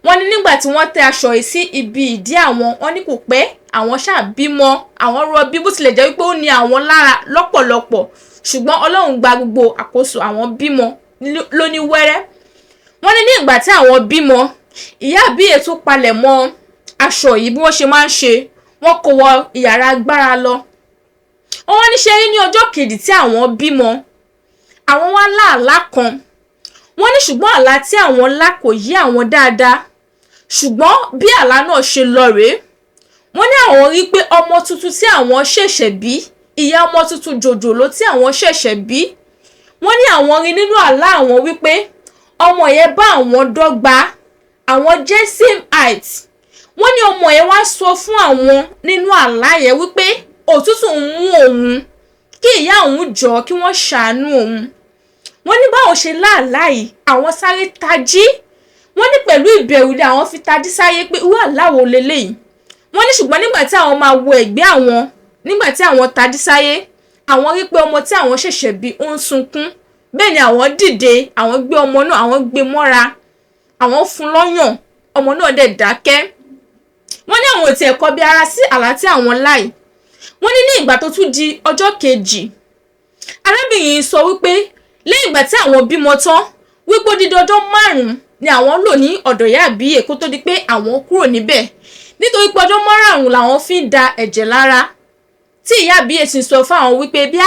A: Wọ́n ní nígbà tí wọ́n tẹ aṣọ yìí sí ibi ìdí àwọn wọ́n ní kò pẹ́ àwọn ṣáà bímọ àwọn rọbí bó tilẹ̀ jẹ́ wípé ó ní àwọn lára lọ́pọ̀lọpọ̀ ṣùgbọ́n Ọlọ́run gba gbogbo àkóso àwọn bímọ lóní wẹ́rẹ́. Wọ́n ní ìgbà tí àwọn bímọ Iya Abiye tún palẹ̀ mọ́ aṣọ yìí bí wọ́n ṣe máa ń ṣe wọ́n kó wọ ìyàrá agbára lọ. Wọ́n ní ṣe ní ọjọ́ kejì tí àwọn bímọ àwọn wá láàlá kan. Wọ́n ní ṣùgbọ́n àlá tí àwọn lá kò yé àwọn dáadáa ṣùgbọ́n bí àlá náà ṣe lọ rèé. Wọ́n ní àwọn rí pé ọmọ tuntun tí àwọn ṣẹ̀ṣẹ̀ bí ìyá ọmọ tuntun jòjòló tí àwọn ṣẹ̀ṣẹ̀ bí. Wọ́n ní àwọn rí nínú àlá àwọn wípé ọmọ yẹn bá àwọn dọ́gba àwọn jẹ́ same height. Wọ́n ní ọmọ yẹn wá sọ fún àwọn nínú àlá yẹn wípé òtútù ń mú òun kí ìyá òun jọ kí wọ́n ṣàánú òun. Wọ́n ní báwọn ṣe láàlá yìí àwọn sáré tají. Wọ́n ní pẹ̀lú ìbẹ̀rù ni àwọn fi tají sáyé pé irú àlá wo leléyìí. Wọ́n ní ṣùgbọ́n nígbà tí àwọn máa wo ẹ̀gbẹ́ àwọn nígbà tí àwọn tají sáyé àwọn rí pé ọmọ tí àwọn ṣẹ̀ṣẹ̀ bí ó ń sunkún. Bẹ́ẹ̀ ni àwọn dìde àwọn gbé ọmọ náà àwọn gbé mọ́ra àwọn fún lọ́yàn ọmọ náà dẹ̀ dákẹ́. Wọ́n ní àwọn ò tiẹ̀ kọbi ara sí àlá tí àwọn láì. Wọ́n ní ìgbà tó tún di ọjọ́ kejì arábìnrin sọ wípé lẹ́yìn ìgbà tí àwọn bímọ tán wípé dídí ọjọ́ 5 ni àwọn lò ní ọ̀dọ̀ Iya Abiye kó tó di pé àwọn kúrò níbẹ̀ nítorí pé ọjọ́ 5 làwọn fi ń da ẹ̀jẹ̀ lára tí Iya Abiye ti sọ fún àwọn wípé bí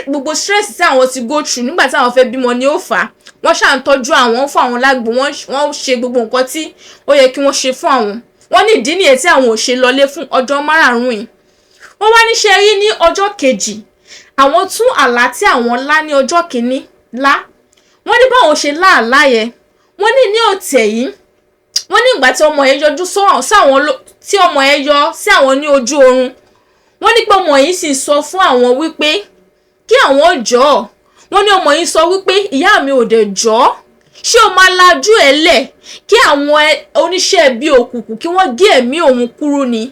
A: gbogbo stress tí àwọn ti go through nígbà tí àwọn fẹ́ bímọ ni ó fà á. Wọ́n ṣà ń tọ́jú àwọn fún àwọn lágbo wọ́n ṣe gbogbo nǹkan tí ó yẹ kí wọ́n ṣe fún àwọn. Wọ́n ní ìdí nìyẹn tí àwọn ò ṣe lọlé fún ọjọ́ 5 yìí. Wọ́n wá ní ṣe rí ní ọjọ́ kejì àwọn tún àlá tí àwọn lá ní ọjọ́ kìíní lá. Wọ́n ní báwọn ṣe lá àlá yẹn, wọ́n ní ọ̀tẹ̀ yìí, wọ́n ní ìgbà tí ọmọ yẹn yọjú sáwọn tí ọmọ yẹn yọ sí àwọn ní ojú oorun, wọ́n ní pé ọmọ yìí sì sọ fún àwọn wípé kí àwọn jọ̀ọ́. Wọ́n ní ọmọ yìí sọ wípé ìyá mi ò dẹ̀ jọ̀ọ́, ṣé o máa lajú ẹ̀ lẹ̀ kí àwọn oníṣẹ́ bí òkùnkùn kí wọ́n gé ẹ̀mí òun kúrú ni.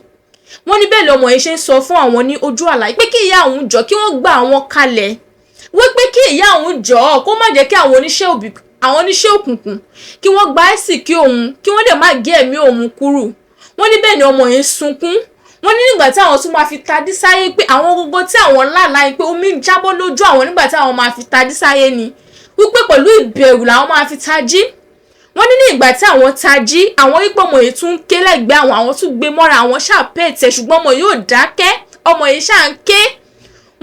A: Wọ́n ní bẹ́ẹ̀ lọmọ yìí ṣe ń sọ fún àwọn ní ojú àlá pé kí ìyá òun jọ̀ọ́ kí wọ́n gba àwọn kalẹ̀, wípé kí ìyá òun jọ̀ọ́ kó má jẹ́ kí àwọn oníṣẹ́ òkùnkùn kí wọ́n gba àsìkí òun kí wọ́n dẹ̀ má gé ẹ̀mí òun kúrú. Wọ́n ní bẹ́ẹ̀ ni ọmọ yìí sunkún. Wọ́n ní nígbà tí àwọn tún máa fi tají sáyé pé àwọn gbogbo tí àwọn lálàá pé omi ń jábọ́ lójú àwọn nígbà tí àwọn máa fi tají sáyé ni, wípé pẹ̀lú ìbẹ̀rù làwọn máa fi tají. Wọ́n ní ìgbà tí àwọn tají, àwọn wípé ọmọ yìí tún ń ké lẹ́gbẹ̀ẹ́ àwọn tún gbé mọ́ra, àwọn ṣàpẹ̀tẹ̀ ṣùgbọ́n ọmọ yìí ò dákẹ́, ọmọ yìí ṣáà ń ké.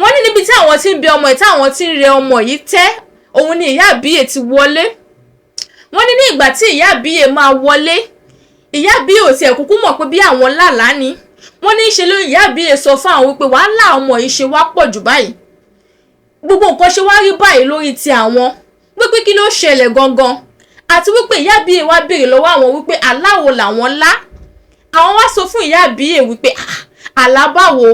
A: Wọ́n ní níbi tí àwọn ti ń bẹ ọmọ yìí tí àwọn ti ń rẹ ọmọ yìí tẹ́, òun ni Ìyá Abiye ti wọlé. Wọ́n ní ìgbà tí Ìyá Abiye máa wọlé, Ìyá Abiye ò tiẹ̀ kúkú mọ̀ pé bí àwọn lálàá ni. Wọ́n ní ṣe ló Ìyá Abiye sọ fún àwọn wípé wàhálà ọmọ yìí ṣe wá pọ̀ jù báyìí, gbogbo nǹkan ṣe wá rí báyìí lórí ti àwọn, wípé kí ló ṣẹlẹ̀ gangan, àti wípé Ìyá Abiye wá béèrè lọ́wọ́ àwọn wípé àlá wo làwọn lá. Àwọn wá sọ fún Ìyá Abiye wípé àlá báwo,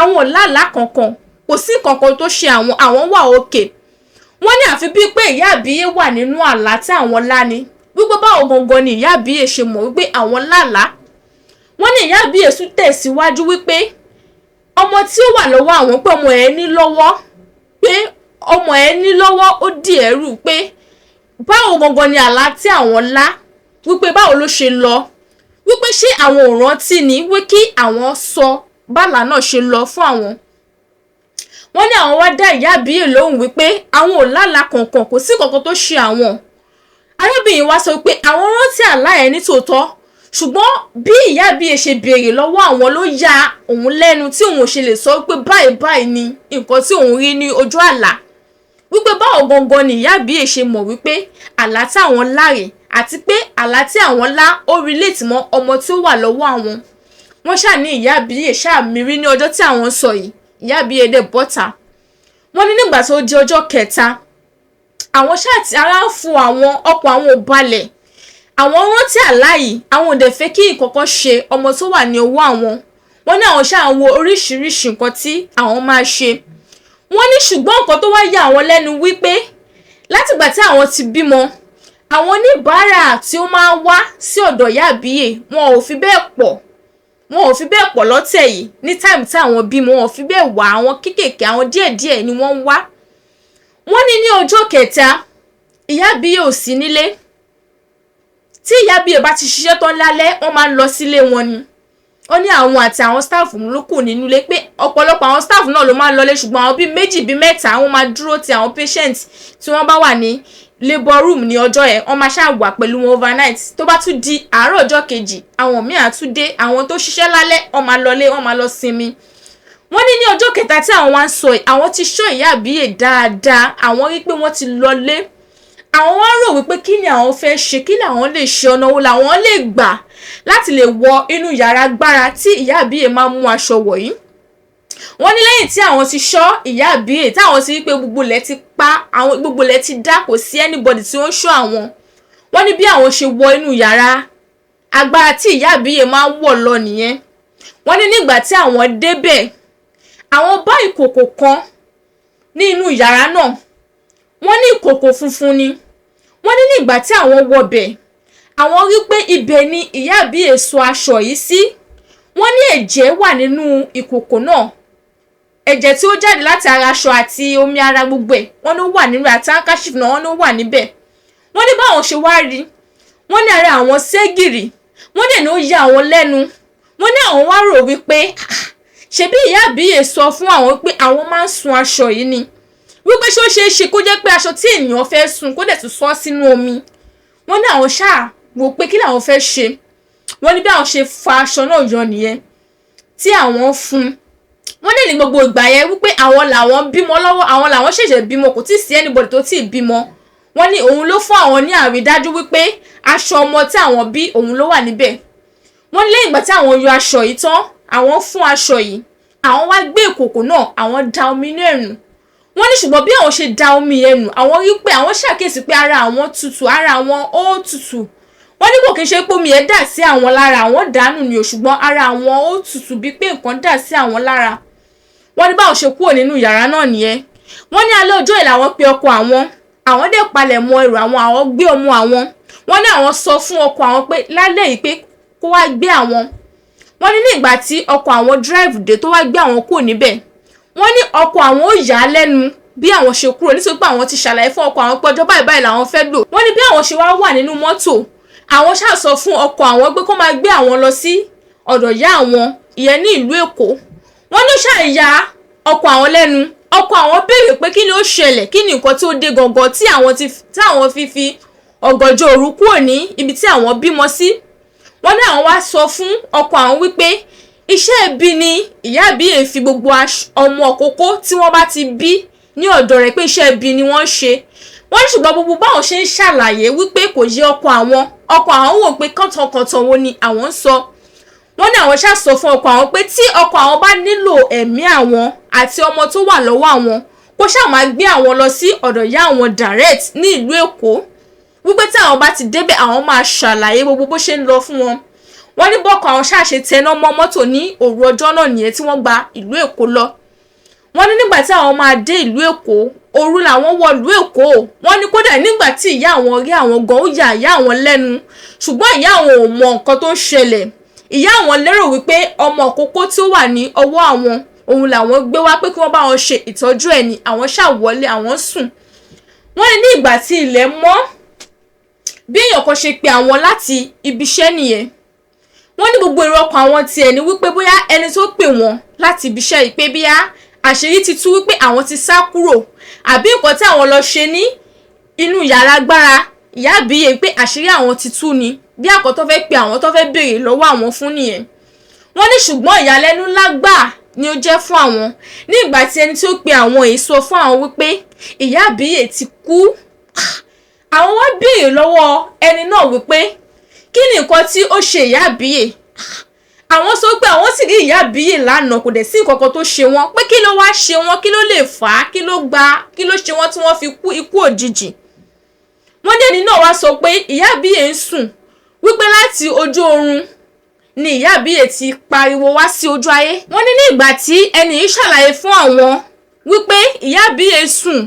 A: àwọn ò lálàá kankan, kò sí kankan tó ṣe àwọn wà òkè. Wọ́n ní àfi bíi pé Ìyá Abiye wà nínú àlá tí àwọn lá ni, wípé báwo gangan ni Ìyá Abiye ṣe mọ̀ wípé àwọn lálàá. Wọ́n ní Ìyá Abiye tún tẹ̀síwájú wípé ọmọ tí ó wà lọ́wọ́ àwọn pé ọmọ ẹ̀ ní lọ́wọ́, pé ọmọ ẹ̀ ní lọ́wọ́ ó dì ẹ̀rù pé báwo gangan ni àlá tí àwọn lá, wípé báwo ló ṣe lọ, wípé ṣé àwọn ò rántí ni wí kí àwọn sọ bálà náà ṣe lọ fún àwọn. Wọ́n ní àwọn wá dá Ìyá Abiye lóhùn wípé àwọn ò lálà kankan, kò sí kankan tó ṣe àwọn. Arábìnrin wá sọ pé àwọn rántí àlá ẹ̀ ní tòótọ́, ṣùgbọ́n bí Ìyá Abiye ṣe béèrè lọ́wọ́ àwọn ló ya òun lẹ́nu tí òun ò ṣe lè sọ pé báyìí ni nǹkan tí òun rí ní ojú àlá, wípé báwo gangan ni Ìyá Abiye ṣe mọ̀ wípé àlá tí àwọn láre àti pé àlá tí àwọn lá ó relate mọ́ ọmọ tí ó wà lọ́wọ́ àwọn. Wọ́n ṣáà ní Ìyá Abiye ṣáà mírí ní ọjọ́ tí àwọn sọ yìí, Ìyá Abiye dẹ̀ bọ́ta. Wọ́n ní nígbà tó di ọjọ́ kẹta, àwọn ṣáà tí ara ń fún àwọn, ọkàn àwọn ò balẹ̀, àwọn rántí àlá yìí, àwọn ò dẹ̀ fẹ́ kí ìkọ̀kọ̀ ṣe ọmọ tó wà ní ọwọ́ àwọn. Wọ́n ní àwọn ṣáà wo oríṣiríṣi nǹkan tí àwọn máa ṣe. Wọ́n ní ṣùgbọ́n nǹkan tó wá yà àwọn lẹ́nu wípé látìgbà tí àwọn ti bímọ, àwọn oníbàárà tí ó máa ń wá sí ọ̀dọ̀ Ìyá Abiye wọn ò fi bẹ́ẹ̀ pọ̀ lọ́tẹ̀ yìí. Ní táìmù tí àwọn bímọ wọn ò fi bẹ́ẹ̀ wá, àwọn kéékèèké àwọn díẹ̀díẹ̀ ni wọ́n ń wá. Wọ́n ní ọjọ́ kẹta Ìyá Abiye ò sí nílé. Tí Ìyá Abiye bá ti ṣiṣẹ́ tán lálẹ́, wọ́n máa ń lọ sílé wọn ni. Ó ní àwọn àti àwọn staff ló kù nínú ilé, pé ọ̀pọ̀lọpọ̀ àwọn staff náà ló máa ń lọlé, ṣùgbọ́n àwọn bíi méjì bíi mẹ́ta wọ́n máa dúró ti àwọn patient tí wọ́n bá wà ní labour room ní ọjọ́ yẹn, wọ́n máa ṣáà wà pẹ̀lú wọn overnight. Tó bá tún di àárọ̀ ọjọ́ kejì, àwọn míì á tún dé, àwọn tó ṣiṣẹ́ lálẹ́ wọ́n máa lọlé, wọ́n máa lọ sinmi. Wọ́n ní ọjọ́ kẹta tí àwọn wá ń sọ, àwọn ti ṣọ́ Ìyá Abiye dáadáa, àwọn rí pé wọ́n ti lọlé. Àwọn wá rò wípé kí ni àwọn fẹ́ ṣe, kí làwọn lè ṣe, ọ̀nà wo làwọn lè gbà láti lè wọ inú yàrá agbára tí Ìyá Abiye máa mú aṣọ wọ̀ yìí. Wọ́n ní lẹ́yìn tí àwọn ti ṣọ́ Ìyá Abiye, táwọn ti rí pé gbogbo ilẹ̀ ti pa, àwọn gbogbo ilẹ̀ ti dá, kò sí anybody tí ó ń ṣọ́ àwọn. Wọ́n ní bí àwọn ṣe wọ inú yàrá agbára tí Ìyá Abiye máa ń wọ̀ lọ nìyẹn. Wọ́n ní nígbà tí àwọn débẹ̀, àwọn bá ìkòkò kan ní inú yàrá náà. Wọ́n ní ìkòkò funfun ni. Wọ́n ní nígbà tí àwọn wọbẹ̀, àwọn rí pé ibẹ̀ ni Ìyá Abiye sọ aṣọ yìí sí. Wọ́n ní ẹ̀jẹ̀ wà nínú ìkòkò náà, ẹ̀jẹ̀ tí ó jáde láti ara aṣọ àti omi ara gbogbo ẹ̀, wọ́n ló wà nínú àti handkerchief náà, wọ́n ló wà níbẹ̀. Wọ́n ní báwọn ṣe wá rí, wọ́n ní ara àwọn ségìrì, wọ́n dẹ̀ ní ó ya àwọn lẹ́nu. Wọ́n ní àwọn wá rò wípé ṣebí Ìyá Abiye sọ fún àwọn pé àwọn máa ń sun aṣọ yìí ni, wípé ṣó ṣeé ṣe kó jẹ́ pé aṣọ tí ènìyàn fẹ́ sun kó dẹ̀ tún sọ sínú omi. Wọ́n ní àwọn ṣáà wò pé kí làwọn fẹ́ ṣe. Wọ́n ní bí àwọn ṣe fa aṣọ náà yọ nìyẹn tí àwọn fún. Wọ́n ní ní gbogbo ìgbà yẹn wípé àwọn làwọn bímọ lọ́wọ́, àwọn làwọn ṣẹ̀ṣẹ̀ bímọ, kò tí ì sí anybody tó tí ì bímọ. Wọ́n ní òun ló fún àwọn ní àrídájú wípé aṣọ ọmọ tí àwọn bí òun ló wà níbẹ̀. Wọ́n ní lẹ́yìn ìgbà tí àwọn yọ aṣọ yìí tán, àwọn fún aṣọ yìí, àwọn wá gbé ìkòkò náà, àwọn da omi inú ẹ̀rùn, wọ́n ní ṣùgbọ́n bí àwọn ṣe da omi yẹn nù àwọn rí pé àwọn ṣàkíyèsí pé ara àwọn tutù ara àwọn ó tutù. Wọ́n ní kò kí n ṣe pé omi yẹn dà sí àwọn lára àwọn dànù ni o ṣùgbọ́n ara àwọn ó tutù bí pé nǹkan dà sí àwọn lára. Wọ́n ní báwọn ṣe kúrò nínú yàrá náà nìyẹn. Wọ́n ní alẹ́ ọjọ́ yìí làwọn pe ọkọ àwọn dẹ̀ palẹ̀ mọ́ ẹrù àwọn gbé ọmọ àwọn. Wọ́n ní àwọn sọ fún ọkọ àwọn pé lálẹ́ yìí pé kó wá gbé àwọn. Wọ́n ní nígbà tí ọkọ àwọn drive dé tó wá gbé àwọn kúrò níbẹ̀. Wọ́n ní ọkọ àwọn ó yà á lẹ́nu bí àwọn ṣe kúrò nítorí pé àwọn ti ṣàlàyé fún ọkọ àwọn pé ọjọ́ báyìí làwọn fẹ́ lò. Wọ́n ní bí àwọn ṣe wá wà nínú mọ́tò àwọn ṣáà sọ fún ọkọ àwọn pé kó máa gbé àwọn lọ sí ọ̀dọ̀ ìyá àwọn ìyẹn ní ìlú Èkó. Wọ́n ní ṣáà ya ọkọ àwọn lẹ́nu. Ọkọ àwọn béèrè pé kí ni ó ṣẹlẹ̀ kí ni nǹkan tí ó dé gangan tí àwọn fi ọ̀gànjọ́ òru kúrò ní ibi tí àwọn bímọ sí. Wọ́n ní àwọn wá sọ fún ọkọ àwọn wípé iṣẹ́ ibi ni Ìyá Abiye fi gbogbo ọmọ òkókó tí wọ́n bá ti bí ní ọ̀dọ̀ rẹ̀ pé iṣẹ́ ibi ni wọ́n ṣe. Wọ́n ní ṣùgbọ́n gbogbo báwọn ṣe ń ṣàlàyé wípé kò yé ọkọ àwọn wò pé kọ́tànkọ́tàn wo ni àwọn ń sọ. Wọ́n ní àwọn ṣáà sọ fún ọkọ àwọn pé tí ọkọ àwọn bá nílò ẹ̀mí àwọn àti ọmọ tó wà lọ́wọ́ àwọn kó ṣáà máa gbé àwọn lọ sí ọ̀dọ̀ ìyá àwọn direct ní ìlú Èkó wípé tí àwọn bá ti débẹ̀ àwọn máa ṣàlàyé gbogbo bó ṣe ń lọ fún wọn. Wọ́n ní bọ́kọ àwọn ṣáà ṣe tẹná mọ́ mọ́tò ní òru ọjọ́ náà nìyẹn tí wọ́n gba ìlú Èkó lọ. Wọ́n ní nígbà tí àwọn máa dé ìlú Èkó òru làwọn wọ ìlú Èkó. Wọ́n ní kódà nígbà tí ìyá àwọn rí àwọn gan ó yà ìyá àwọn lẹ́nu ṣùgbọ́n ìyá àwọn ò mọ nǹkan tó ń ṣẹlẹ̀. Ìyá àwọn lérò wípé ọmọ òkókó tí ó wà ní ọwọ́ àwọn òun làwọn gbé wá pé kí wọ́n bá wọn ṣe ìtọ́jú ẹ̀ ní àwọn ṣàwọlé àwọn sùn. Wọ́n ní ìgbà tí ilẹ̀ mọ́ bí èèyàn kan ṣe pe àwọn láti ibi iṣẹ́ nìyẹn. Wọ́n ní gbogbo èrò ọkàn àwọn tiẹ̀ ní wípé bóyá ẹni tó pè wọ́n láti ibi iṣẹ́ yìí pé bíyá àṣírí ti tú wípé àwọn ti sá kúrò àbí nǹkan tí àwọn lọ ṣe ní inú yàrá agbára Ìyá Abiye pé àṣírí àwọn ti tú ni bí àkọ́ tó fẹ́ pe àwọn tó fẹ́ béèrè lọ́wọ́ àwọn fún nìyẹn. Wọ́n ní ṣùgbọ́n ìyàlẹ́nu ńlá gbà ni ó jẹ́ fún àwọn ní ìgbà tí ẹni tí ó pe àwọn èyí sọ fún àwọn wípé Ìyá Abiye ti kú. Àwọn wá béèrè lọ́wọ́ ẹni náà wípé kí ni nǹkan tí ó ṣe Ìyá Abiye. Àwọn sọ pé àwọn sì rí Ìyá Abiye lánàá kò dẹ̀ sí nǹkan kan tó ṣe wọ́n pé kí ló wá ṣe wọ́n kí ló lè fà á kí ló ṣe wọ́n tí wọ́n fi kú ikú òjijì. Wọ́n dẹ̀ ní náà wá sọ pé Ìyá Abiye ń sùn wípé láti ojú oorun ni Ìyá Abiye ti pariwo wá sí ojú ayé. Wọ́n ní ní ìgbà tí ẹni yìí ṣàlàyé fún àwọn wípé Ìyá Abiye sùn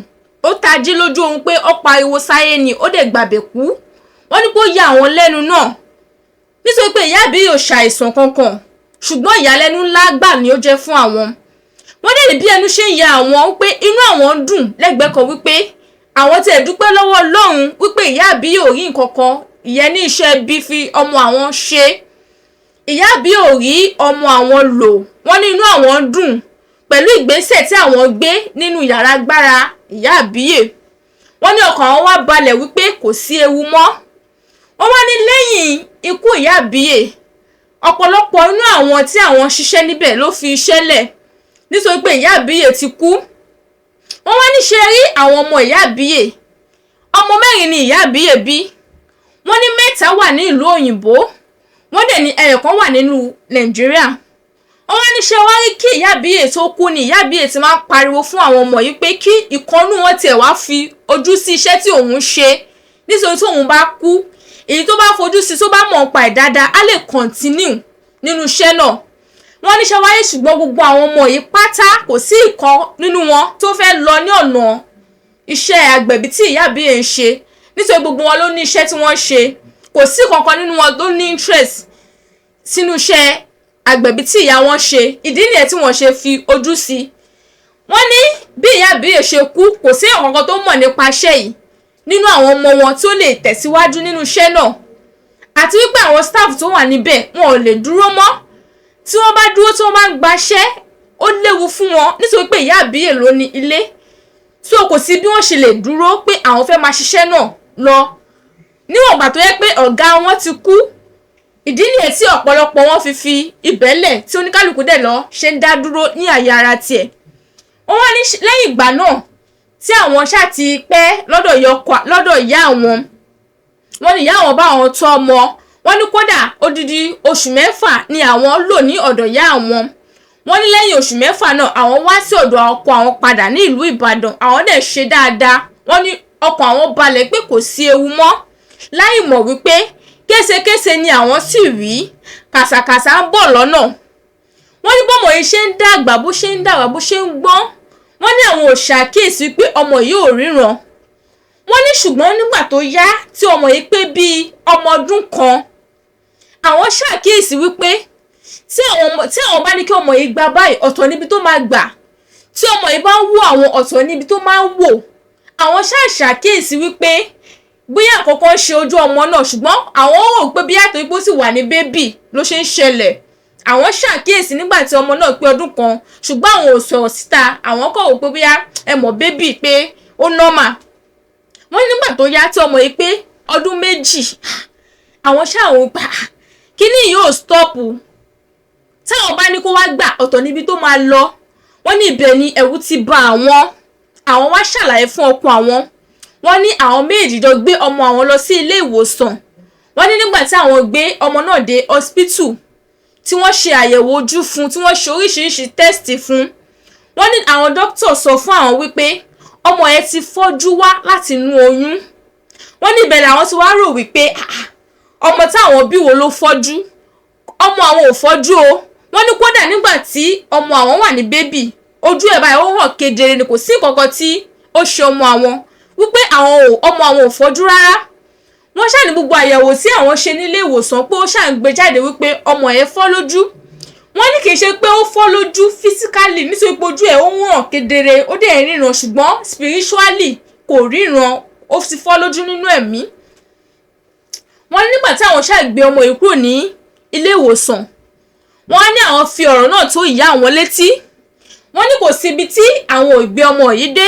A: ó tají lójú oorun pé ó pariwo sáyé ni ó dẹ̀ gbàbẹ̀ kú. Wọ́n ní kó ya àwọn lẹ́nu náà nítorí pé Ìyá Abiye ò ṣàìsàn kankan ṣùgbọ́n ìyàlẹ́nu ńlá gbà ni ó jẹ́ fún àwọn. Wọ́n dẹ̀ ní bí ẹnu ṣe ń ya àwọn pé inú àwọn ń dùn lẹ́gbẹ̀ẹ́ kan wípé àwọn ti dúpẹ́ lọ́wọ́ Ọlọ́run wípé Ìyá Abiye ò rí nǹkan kan ìyẹn ní iṣẹ́ bí fi ọmọ àwọn ṣe. Ìyá Abiye ò rí ọmọ àwọn lò. Wọ́n ní inú àwọn ń dùn pẹ̀lú ìgbésẹ̀ tí àwọn gbé nínú yàrá agbára Ìyá Abiye. Wọ́n ní ọkàn àwọn wá balẹ̀ wípé kò sí ewu mọ́. Wọ́n wá ní lẹ́yìn ikú Ìyá Abiye ọ̀pọ̀lọpọ̀ inú àwọn tí àwọn ṣiṣẹ́ níbẹ̀ ló fi iṣẹ́ lẹ̀ nítorí pé Ìyá Abiye ti kú. Wọ́n wá ní ṣe rí àwọn ọmọ Ìyá Abiye ọmọ 4 ni Ìyá Abiye bí. Wọ́n ní 3 wà ní ìlú òyìnbó wọ́n dẹ̀ ní ẹyọ̀kan wà nínú Nàìjíríà. Wọ́n wá ní ṣe wá rí kí Ìyá Abiye tó kú ni Ìyá Abiye ti máa ń pariwo fún àwọn ọmọ yìí pé kí ìkọ́nú wọn tiẹ̀ wá fi ojú sí iṣẹ́ tí òun ṣe nítorí tí òun bá kú èyí tó bá fojú sí tó bá mọ̀ pa ẹ̀ dáadáa á lè continue nínú iṣẹ́ náà. Wọ́n ní ṣe wáyé ṣùgbọ́n gbogbo àwọn ọmọ yìí pátá kò sí ìkan nínú wọn tó fẹ́ lọ ní ọ̀nà iṣẹ́ agbẹ̀bí tí Ìyá Abiye ń ṣe nítorí gbogbo wọn ló ní iṣẹ́ tí wọ́n ṣe kò sí kankan nínú wọn tó ní interest sínú iṣẹ́ agbẹ̀bí tí ìyá wọn ṣe ìdí nìyẹn tí wọ́n ṣe fi ojú sí. Wọ́n ní bí Ìyá Abiye ṣe kú kò sí kankan tó mọ̀ nípa iṣẹ́ yìí nínú àwọn ọmọ wọn tí ó lè tẹ̀síwájú nínú iṣẹ́ náà àti wípé àwọn staff tó wà níbẹ̀ wọn ò lè dúró mọ́ tí wọ́n bá dúró tí wọ́n bá ń gbaṣẹ́ ó léwu fún wọn nítorí pé Ìyá Abiye ló ní ilé so kò sí bí wọ́n ṣe lè dúró pé àwọn fẹ́ máa ṣiṣẹ́ náà lọ níwọ̀n ìgbà tó yẹ pé ọ̀gá wọn ti kú. Ìdí nìyẹn tí ọ̀pọ̀lọpọ̀ wọn fi ìbẹ́lẹ̀ tí oníkálukú dẹ̀ lọ ṣe ń dá dúró ní àyè ara tiẹ̀. Wọ́n wá ní lẹ́yìn ìgbà náà tí àwọn ṣáà ti pẹ́ lọ́dọ̀ ìyá àwọn wọ́n ní ìyá àwọn bá àwọn tọ́ ọmọ wọ́n ní kódà odidi oṣù 6 ni àwọn lò ní ọ̀dọ̀ ìyá àwọn. wọ́n ní lẹ́yìn oṣù mẹ́fà náà àwọn wá sí ọ̀dọ̀ ọkọ àwọn padà ní ìlú Ìbàdàn. Àwọn dẹ̀ ṣe dáadáa. Wọ́n ní ọkàn àwọn balẹ̀ pé kò sí ewu mọ́, láì mọ̀ wípé késekése ni àwọn sì rí kàsàkàsà ń bọ̀ lọ́nà. Wọ́n ní bọ́mọ yìí ṣe ń dàgbà bó ṣe ń gbọ́n, wọ́n ní àwọn ò ṣàkíyèsí pé ọmọ yìí ò ríran. Wọ́n ní ṣùgbọ́n nígbà tó yá tí ọmọ yìí pé bíi ọmọ ọdún kan, àwọn ṣàkíyèsí wípé tí àwọn bá ní kí ọmọ yìí gbà báyìí ọ̀tọ̀ níbi tó máa gbà, tí ọmọ yìí bá ń wò àwọn ọ̀tọ̀ níbi tó máa ń wò. Àwọn ṣàkíyèsí wípé bóyá àkọ́kọ́ ṣe ojú ọmọ náà, ṣùgbọ́n àwọn rò pé bí àtọ̀ ipò sì wà ní bébì ló ṣe ń ṣẹlẹ̀. Àwọn ṣàkíyèsí nígbà tí ọmọ náà pé ọdún kan, ṣùgbọ́n àwọn ò sọ̀rọ̀ síta. Àwọn kọ̀ wò pé bóyá ẹ mọ̀ bébì pé ó normal. Wọ́n ní nígbà tó yá tí ọmọ yìí pé ọdún méjì, àwọn ṣàwọn gbà kíní yóò stọ́pù. Táwọn bá ní kó wá gbà ọ̀tọ̀ níbi tó máa lọ. Wọ́n ní ibẹ̀ ni ẹ̀rù ti bà àwọn. Àwọn wá ṣàlàyé fún ọkọ àwọn. Wọ́n ní àwọn méjì jọ gbé ọmọ àwọn lọ sí ilé ìwòsàn. Wọ́n ní nígbà tí àwọn gbé ọmọ náà dé hospital, tí wọ́n ṣe àyẹ̀wò ojú fún, tí wọ́n ṣe oríṣiríṣi test fún. Wọ́n ní àwọn dókítà sọ fún àwọn wípé ọmọ yẹn ti fọ́jú wá láti inú oyún. Wọ́n ní ìbẹ̀rẹ̀ àwọn ti wá rò wípé ọmọ táwọn bí wo ló fọ́jú? Ọmọ àwọn ò fọ́jú o. Wọ́n ní kódà nígbà tí ọmọ àwọn wà ní bébì, ojú ẹ̀ báyìí ó hàn kedere ni, kò sí nǹkan tí ó ṣe ọmọ àwọn, wípé ọmọ àwọn ò fọ́jú rárá. Wọ́n ṣàní gbogbo àyẹ̀wò tí àwọn ṣe nílé ìwòsàn pé ó ṣàǹgbé jáde wípé ọmọ yẹn fọ́ lójú. Wọ́n ní kì í ṣe pé ó fọ́ lójú physically nítorí pé ojú ẹ̀ ó hàn kedere, ó dẹ̀ ríran, ṣùgbọ́n spiritually kò ríran, ó ti fọ́ lójú nínú ẹ̀mí. Wọ́n ní nígbà tí àwọn ṣàgbé ọmọ yìí kúrò ní ilé ìwòsàn, wọ́n ní àwọn fi ọ̀rọ̀ náà tó ìyá àwọn létí. Wọ́n ní kò sí ibi tí àwọn ò gbé ọmọ yìí dé,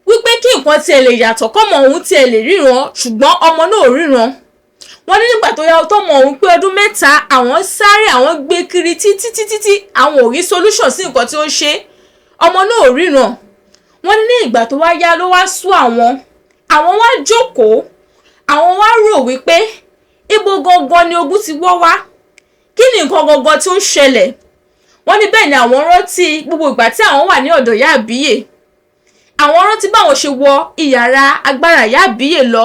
A: wípé kí nǹkan tiẹ̀ lè yàtọ̀ kọ́mọ òun tiẹ̀ lè ríran, ṣùgbọ́n ọmọ náà ò ríran. Wọ́n ní nígbà tó yá tọ́mọ òun pé ọdún mẹ́ta, àwọn sáré àwọn gbé kiri títí àwọn ò rí solution sí nǹkan tí ó ṣe, ọmọ náà ò ríran. Wọ́n ní ní ìgbà tó wá yá ló wá sú àwọn wá jókòó, àwọn wá rò wípé ibo gangan ni ogun ti wọ́ wá, kí ni nǹkan gangan tí ó ṣẹlẹ̀. Wọ́n ní bẹ́ẹ̀ ni àwọn rántí gbogbo ìgbà tí àwọn wà ní ọ̀dọ̀ Ìyá Abiye. Àwọn rántí báwọn ṣe wọ ìyàrá agbára Ìyá Abiye lọ,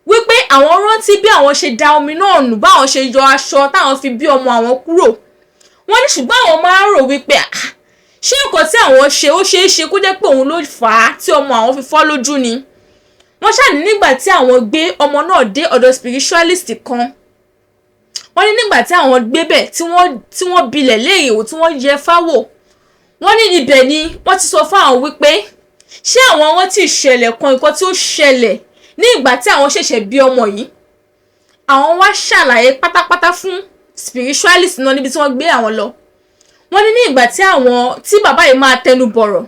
A: wípé àwọn rántí bí àwọn ṣe da omi náà nù, báwọn ṣe yọ aṣọ táwọn fi bí ọmọ àwọn kúrò. Wọ́n ní ṣùgbọ́n àwọn máa ń rò wípé ṣé nǹkan tí àwọn ṣe ó ṣeé ṣe kó jẹ́ pé òun ló fà á tí ọmọ àwọn fi fọ́ lójú ni. Wọ́n ṣàní nígbà tí àwọn gbé ọmọ náà dé ọ̀dọ̀ spiritualist kan. Wọ́n ní nígbà tí àwọn gbébẹ̀ tí wọ́n bilẹ̀ léèrè wò, tí wọ́n yẹ fáwò. Wọ́n ní ibẹ̀ ni wọ́n ti sọ fún àwọn wípé ṣé àwọn rántí ìṣẹ̀lẹ̀ kan, nǹkan tí ó ṣẹlẹ̀ ní ìgbà tí àwọn ṣẹ̀ṣẹ̀ bí ọmọ yìí. Àwọn wá ṣàlàyé pátápátá fún spiritualist náà níbi tí wọ́n gbé àwọn lọ. Wọ́n ní ìgbà tí bàbá yìí máa tẹnu bọ̀rọ̀,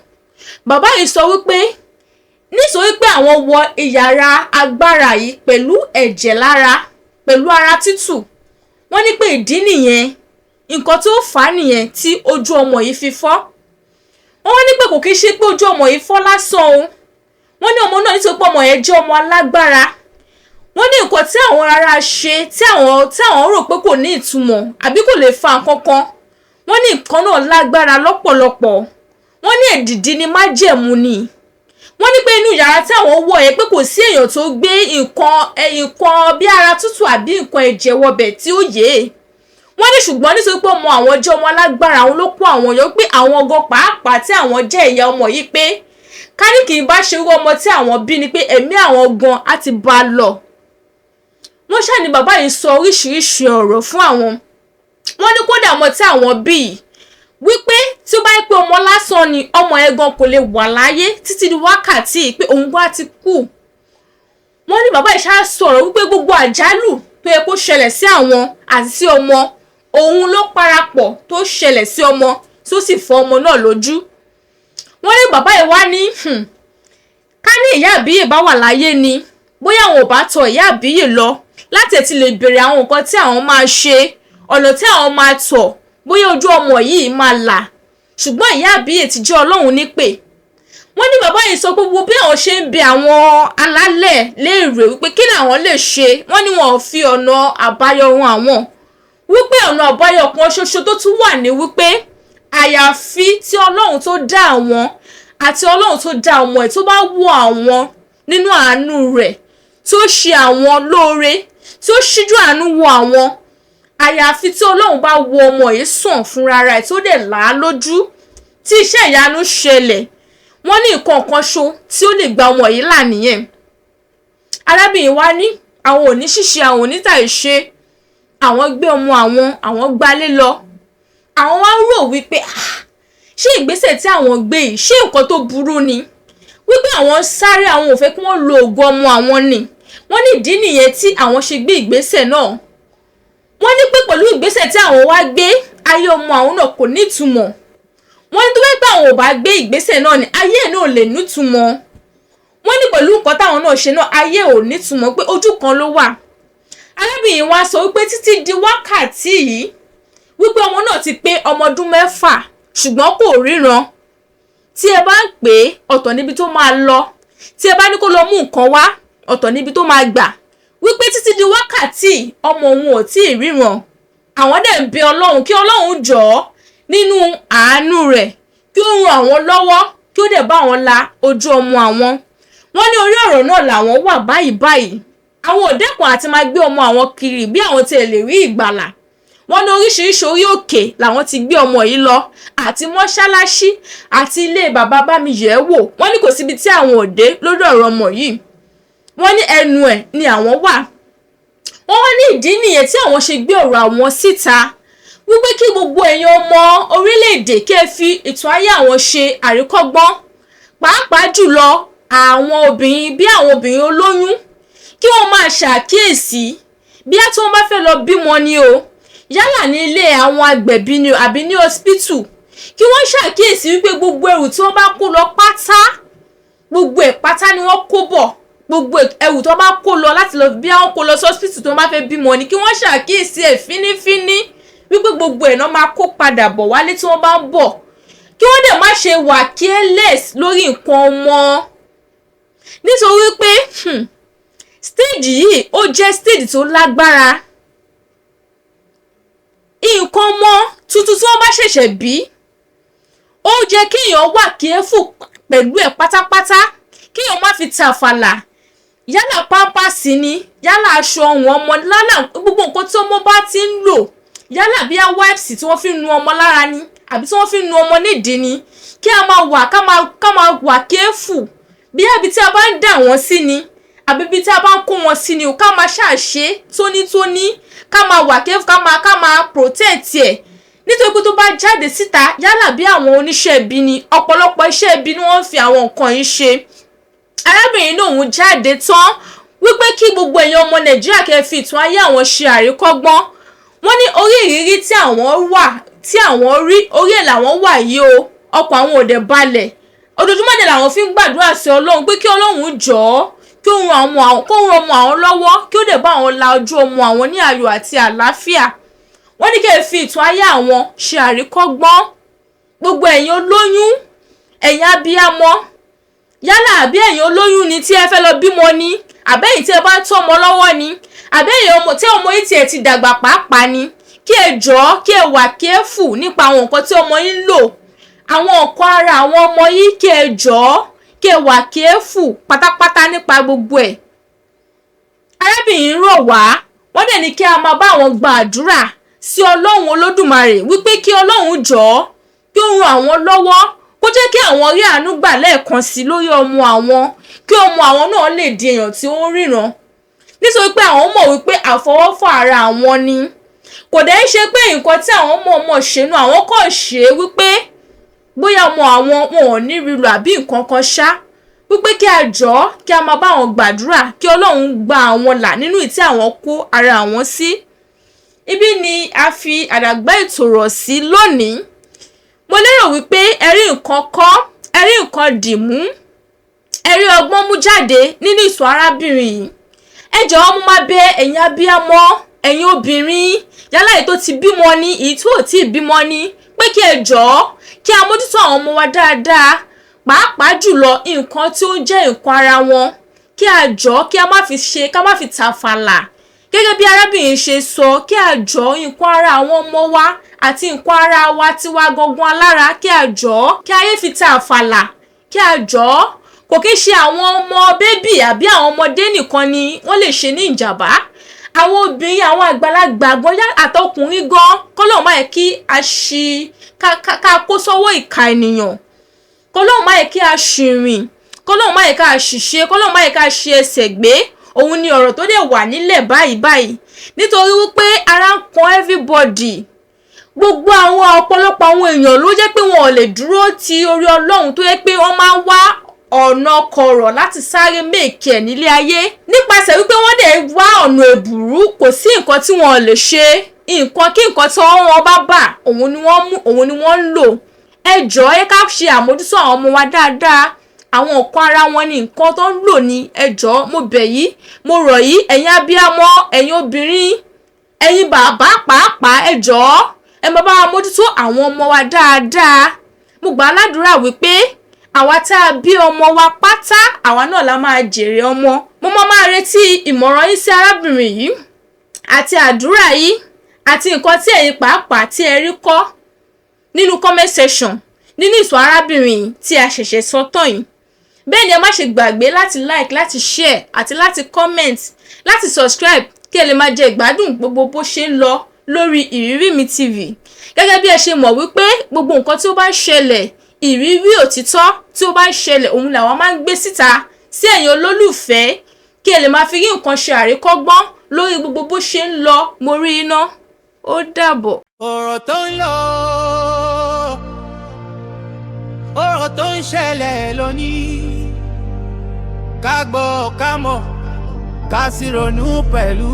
A: bàbá yìí sọ wípé nítorí pé àwọn wọ ìyàrá agbára yìí pẹ̀lú ẹ̀jẹ̀ lára, pẹ̀lú ara tútù. Wọ́n ní pé ìdí nìyẹn, nǹkan tó fà á nìyẹn tí ojú ọmọ yìí fi fọ́. Wọ́n ní pé kò kí ṣe pé ojú ọmọ yìí fọ́ lásán o. Wọ́n ní ọmọ náà nítorí pé ọmọ yẹn jẹ́ ọmọ alágbára. Wọ́n ní nǹkan tí àwọn rárá ṣe tí àwọn rò pé kò ní ìtumọ̀ àbí kò lè fa nǹkan kan. Wọ́n ní nǹkan náà lágbára lọ́pọ̀lọpọ̀. Wọ́n ní èdìdì ni májẹ̀mú ni. Wọ́n ní pé inú yàrá tí àwọn wọ̀ yẹn pé kò sí èèyàn tó gbé nǹkan bí ara tútù àbí nǹkan ẹ̀jẹ̀ wọbẹ̀ tí ó yé. Wọ́n ní ṣùgbọ́n nítorí pé ọmọ àwọn jẹ́ ọmọ alágbára, àwọn ló kó àwọn yọ pé àwọn gan pàápàá tí àwọn jẹ́ ìyá ọmọ yìí pé ká ní kì í bá ṣe irú ọmọ tí àwọn bí ni pé ẹ̀mí àwọn gan á ti bá a lọ. Wọ́n ṣàní bàbá yìí sọ oríṣiríṣi ọ̀rọ̀ fún àwọn. Wọ́n ní kódà ọmọ tí àwọn bí yìí wípé tí ó bá yẹ pé ọmọ lásán ni ọmọ yẹn gan kò lè wà láyé títí di wákàtí pé òun gan á ti kú. Wọ́n ní bàbá yìí ṣáà sọ̀rọ̀ wípé gbogbo àjálù tó yẹ kó ṣẹlẹ̀ sí àwọn àti sí ọmọ òun ló parapọ̀ tó ṣẹlẹ̀ sí ọmọ tó sì fọ́ ọmọ náà lójú. Wọ́n ní bàbá yìí wá ní ká ní Ìyá Abiye bá wà láyé ni bóyá àwọn ò bá tọ̀ Ìyá Abiye lọ láti ti lè béèrè àwọn nǹkan tí àwọn máa ṣe, ọ̀nà tí àwọn máa tọ̀, bóyá ojú ọmọ yìí máa là. Ṣùgbọ́n Ìyá Abiye ti jẹ́ Ọlọ́run nípè. Wọ́n ní bàbá yìí sọ pé gbogbo bí àwọn ṣe ń bi àwọn alálẹ̀ léèrè wípé kí làwọn lè ṣe, wọ́n ní wọn ò fi ọ̀nà àbáyọ run àwọn, wípé ọ̀nà àbáyọ kan ṣoṣo tó tún wà ní wípé àyàfi tí Ọlọ́run tó dá àwọn àti Ọlọ́run tó dá ọmọ ẹ̀ tó bá wò àwọn nínú àánú rẹ̀ tó ṣe àwọn lóore tí ó ṣíjú àánú wo àwọn, àyàfi tí Ọlọ́run bá wo ọmọ yìí sàn fúnra rẹ̀ tó dẹ̀ là á lójú tí iṣẹ́ ìyanu ṣẹlẹ̀, wọ́n ní nǹkan kan ṣo tí ó lè gba ọmọ yìí là nìyẹn. Arábìnrin wa ní àwọn ò ní ṣíṣe, àwọn ò ní tàìṣe, àwọn gbé ọmọ àwọn gbalé lọ. Àwọn wá rò wípé ṣé ìgbésẹ̀ tí àwọn gbé yìí ṣé nǹkan tó burú ni, wípé àwọn sáré, àwọn ò fẹ́ kí wọ́n lo ògo ọmọ àwọn ni. Wọ́n ní ìdí nìyẹn tí àwọn ṣe gbé ìgbésẹ̀ náà. Wọ́n ní pé pẹ̀lú ìgbésẹ̀ tí àwọn wá gbé, ayé ọmọ àwọn náà kò ní ìtumọ̀. Wọ́n ní tó bá pé àwọn ò bá gbé ìgbésẹ̀ náà ni ayé náà lè ní ìtumọ̀. Wọ́n ní pẹ̀lú nǹkan táwọn náà ṣe náà ayé ò ní ìtumọ̀, pé ojú kan ló wà. Arábìnrin wa sọ wípé títí di wákàtí yìí wípé ọmọ náà ti pé ọmọ ọdún 6 ṣùgbọ́n kò ríran. Tí ẹ bá ń pè é ọ̀tọ̀ níbi tó máa lọ, tí ẹ bá ní kó lọ mú nǹkan wá ọ̀tọ̀ níbi tó máa gbà, wípé títí di wákàtí ọmọ òun ò tí ì ríran. Àwọn dẹ̀ ń bẹ Ọlọ́run kí Ọlọ́run jọ̀ọ́ nínú àánú rẹ̀ kí ó ran àwọn lọ́wọ́, kí ó dẹ̀ bá àwọn la ojú ọmọ àwọn. Wọ́n ní orí ọ̀rọ̀ náà làwọn wà báyìí. Àwọn ò dẹ́kun àti máa gbé ọmọ àwọn kiri bí àwọn tiẹ̀ lè rí ìgbàlà. Wọ́n ní oríṣiríṣi orí òkè làwọn ti gbé ọmọ yìí lọ, àti mọ́ṣáláṣí àti ilé bàbá bámiyẹ̀wò. Wọ́n ní kò síbi tí àwọn ò dé lórí ọ̀rọ̀ ọmọ yìí. Wọ́n ní ẹnu ẹ̀ ni àwọn wà. Wọ́n wá ní ìdí nìyẹn tí àwọn ṣe gbé ọ̀rọ̀ àwọn síta, wípé kí gbogbo èèyàn ọmọ orílẹ̀-èdè kí ẹ fi ìtàn ayé àwọn ṣe àríkọ́gbọ́n, pàápàá jùlọ àwọn obìnrin bí àwọn obìnrin olóyún, kí wọ́n máa ṣàkíyèsí bí tí wọ́n bá fẹ́ lọ bímọ ni o, yálà ní ilé àwọn agbẹ̀bí ni o àbí ní hospital, kí wọ́n ṣàkíyèsí wípé gbogbo ẹrù tí wọ́n bá kó lọ pátá, gbogbo ẹ̀ pátá ni wọ́n kó bọ̀, gbogbo ẹrù tí wọ́n bá kó lọ láti lọ bí àwọn kó lọ sí hospital tí wọ́n bá fẹ́ bímọ ni, kí wọ́n ṣàkíyèsí ẹ̀ fínífíní wípé gbogbo ẹ̀ náà máa kó padà bọ̀ wálé tí wọ́n bá ń bọ̀, kí wọ́n dẹ̀ má ṣe wà careless lórí nǹkan ọmọ. Nítorí pé stage yìí ó jẹ́ stage tó lágbára. Nǹkan ọmọ tuntun tí wọ́n bá ṣẹ̀ṣẹ̀ bí, ó jẹ́ kéèyàn wà careful pẹ̀lú ẹ̀ pátápátá, kéèyàn má fi tàfàlà, yálà pampasì ni, yálà aṣọ ọ̀hún ọmọ, lálà gbogbo nǹkan tí ọmọ bá ti ń lò, yálà bí a wipes tí wọ́n fi nu ọmọ lára ni àbí tí wọ́n fi nu ọmọ nídìí ni, kí a máa wà ká máa wà careful bí àbí tí a bá ń dà wọ́n sí ni àbí bí tí a bá ń kó wọn sí ni o, ká máa ṣàṣe tónítóní, ká máa wà careful, ká máa protect ẹ̀. Nítorí pé tó bá jáde síta, yálà bí àwọn oníṣẹ́ ibi ni, ọ̀pọ̀lọpọ̀ iṣẹ́ ibi ni wọ́n fi àwọn nǹkan yìí ṣe. Arábìnrin náà òun jáde tán wípé kí gbogbo èèyàn ọmọ Nàìjíríà kẹ́ fi ìtàn ayé àwọn ṣe àríkọ́gbọ́n. Wọ́n ní orí ìrírí tí àwọn rí orí ẹ̀ làwọn wà yìí o, ọkàn àwọn ò dẹ̀ balẹ̀. Ojoojúmọ́ dẹ̀ làwọn fi ń gbàdúrà sí Ọlọ́run pé kí Ọlọ́run jọ̀ọ́ kí ó ran ọmọ àwọn lọ́wọ́, kí ó dẹ̀ bá àwọn la ojú ọmọ àwọn ní ayọ̀ àti àlàáfíà. Wọ́n ní kẹ́ fi ìtàn ayé àwọn ṣe àríkọ́gbọ́n. Gbogbo ẹ̀yin olóyún, ẹ̀yin abiyamọ, yálà àbí ẹ̀yin olóyún ni tí ẹ fẹ́ lọ bímọ ni, àbẹ́yìn tí ẹ bá ń tọ́ ọmọ lọ́wọ́ ni, àbẹ́yìn ọmọ tí ọmọ yìí tiẹ̀ ti dàgbà pàápàá ni, kí ẹ jọ̀ọ́ kí ẹ wà careful nípa àwọn nǹkan tí ọmọ yín lò, àwọn nǹkan ara àwọn ọmọ yìí, kí ẹ jọ̀ọ́ kí ẹ wà careful pátápátá nípa gbogbo ẹ̀. Arábìnrin rọ̀ wá, wọ́n dẹ̀ ní kí a máa bá àwọn gba àdúrà sí Ọlọ́run Olódùmarè wípé kí Ọlọ́run jọ̀ọ́ kí ó ran àwọn lọ́wọ́, kó jẹ́ kí àwọn rí àánú gbà lẹ́ẹ̀kan sí lórí ọmọ àwọn, kí ọmọ àwọn náà lè di èèyàn tí ó ń ríran. Nítorí pé àwọn mọ̀ wípé àfọwọ́fà ara àwọn ni, kò dẹ̀ ṣe pé nǹkan tí àwọn mọ̀ ṣe nú àwọn kò ṣe wípé bóyá ọmọ àwọn wọn ò ní ríru àbí nǹkan kan ṣá, wípé kí a jọ̀ọ́ kí a máa bá àwọn gbàdúrà kí Ọlọ́run gba àwọn là nínú ìtí àwọn kó ara àwọn sí. Ibi ni a fi àdàgbà ètò rọ̀ sí lónìí. Mo lérò wípé ẹ rí nǹkan kọ́, ẹ rí nǹkan dìmú, ẹ rí ọgbọ́n mú jáde nínú ìtàn arábìnrin yìí. Ẹ jọ̀ọ́ mo máa bẹ̀ ẹ̀yin abiyamọ, ẹ̀yin obìnrin, yálà èyí tó ti bímọ ni, èyí tí ò tí ì bímọ ni, pé kí ẹ jọ̀ọ́ kí a mójútó àwọn ọmọ wa dáadáa, pàápàá jùlọ nǹkan tí ó jẹ́ nǹkan ara wọn, kí a jọ̀ọ́ kí a má fi tàfàlà. Gẹ́gẹ́ bí arábìnrin ṣe sọ, kí a jọ̀ọ́ nǹkan ara àwọn ọmọ wa àti nǹkan ara wa tiwa gangan alára kí a jọ̀ọ́ kí ayé fi ta àfàlà kí a jọ̀ọ́ kò kí ṣe àwọn ọmọ bébì àbí àwọn ọmọdé nìkan ni wọ́n lè ṣe ní ìjàmbá àwọn obìnrin àwọn àgbàlagbà gan àtọkùnrin gan kọ́lọ́run má yẹ kí a ṣì ká kó sọ́wọ́ ìka ènìyàn kọ́lọ́run má yẹ kí a ṣìrìn kọ́lọ́run má yẹ ká ṣìṣe kọ́lọ́run má yẹ ká ṣe ẹsẹ̀ gbé òun ni ọ̀rọ̀ tó dẹ̀ wà nílẹ̀ báyìí nítorí wípé ara ń kan everybody gbogbo àwọn ọ̀pọ̀lọpọ̀ àwọn èèyàn ló jẹ́ pé wọn ò lè dúró ti orí Ọlọ́run tó yẹ pé wọ́n máa ń wá ọ̀nà kọ̀rọ̀ láti sáré méèkì ẹ̀ nílé ayé nípasẹ̀ wípé wọ́n dẹ̀ wá ọ̀nà ẹ̀bùrú kò sí nǹkan tí wọn ò lè ṣe nǹkan kí nǹkan tí wọ́n bá bà òun ni wọ́n mú òun ni wọ́n ń lò ẹ jọ̀ọ́ ẹ ká ṣe àmójútó àwọn ọmọ wa dáadáa àwọn nǹkan ara wọn ni nǹkan tó ń lò ní ẹ jọ̀ọ́ mo bẹ̀ yín mo rọ̀ yín ẹ̀yin abiyamọ ẹ̀yin obìnrin ẹ̀yin bàbá pàápàá ẹ jọ̀ọ́ ẹ máa bá wa mójútó àwọn ọmọ wa dáadáa mo gbà ládùúrà wípé àwa tá a bí ọmọ wa pátá àwa náà la máa jèrè ọmọ mo máa retí ìmọ̀ràn yín sí arábìnrin yìí àti àdúrà yìí àti nǹkan tí ẹ̀yin pàápàá tí ẹ rí kọ́ nínú comment section nínú ìtàn arábìnrin yìí tí a ṣẹ̀ṣẹ̀ sọ tán yìí bẹ́ẹ̀ ni ẹ má ṣe gbàgbé láti like láti share àti láti comment láti subscribe kí ẹ lè máa jẹ ìgbádùn gbogbo bó ṣe ń lọ lórí ìrírí mi TV gẹ́gẹ́ bí ẹ ṣe mọ̀ wípé gbogbo nǹkan tí ó bá ń ṣẹlẹ̀ ìrírí òtítọ́ tí ó bá ń ṣẹlẹ̀ òun làwọn máa ń gbé síta sí ẹ̀yin olólùfẹ́ kí ẹ lè máa fi rí nǹkan ṣe àríkọ́gbọ́n lórí gbogbo bó ṣe ń lọ mo rí iná ó dàbọ̀.
B: ọ̀rọ̀ tó ń lọ ọ̀rọ̀ tó ń ṣẹlẹ̀ lónìí ká gbọ́ ká mọ̀ ká sì ronú pẹ̀lú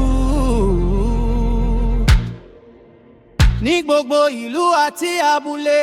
B: ní gbogbo ìlú àti abúlé.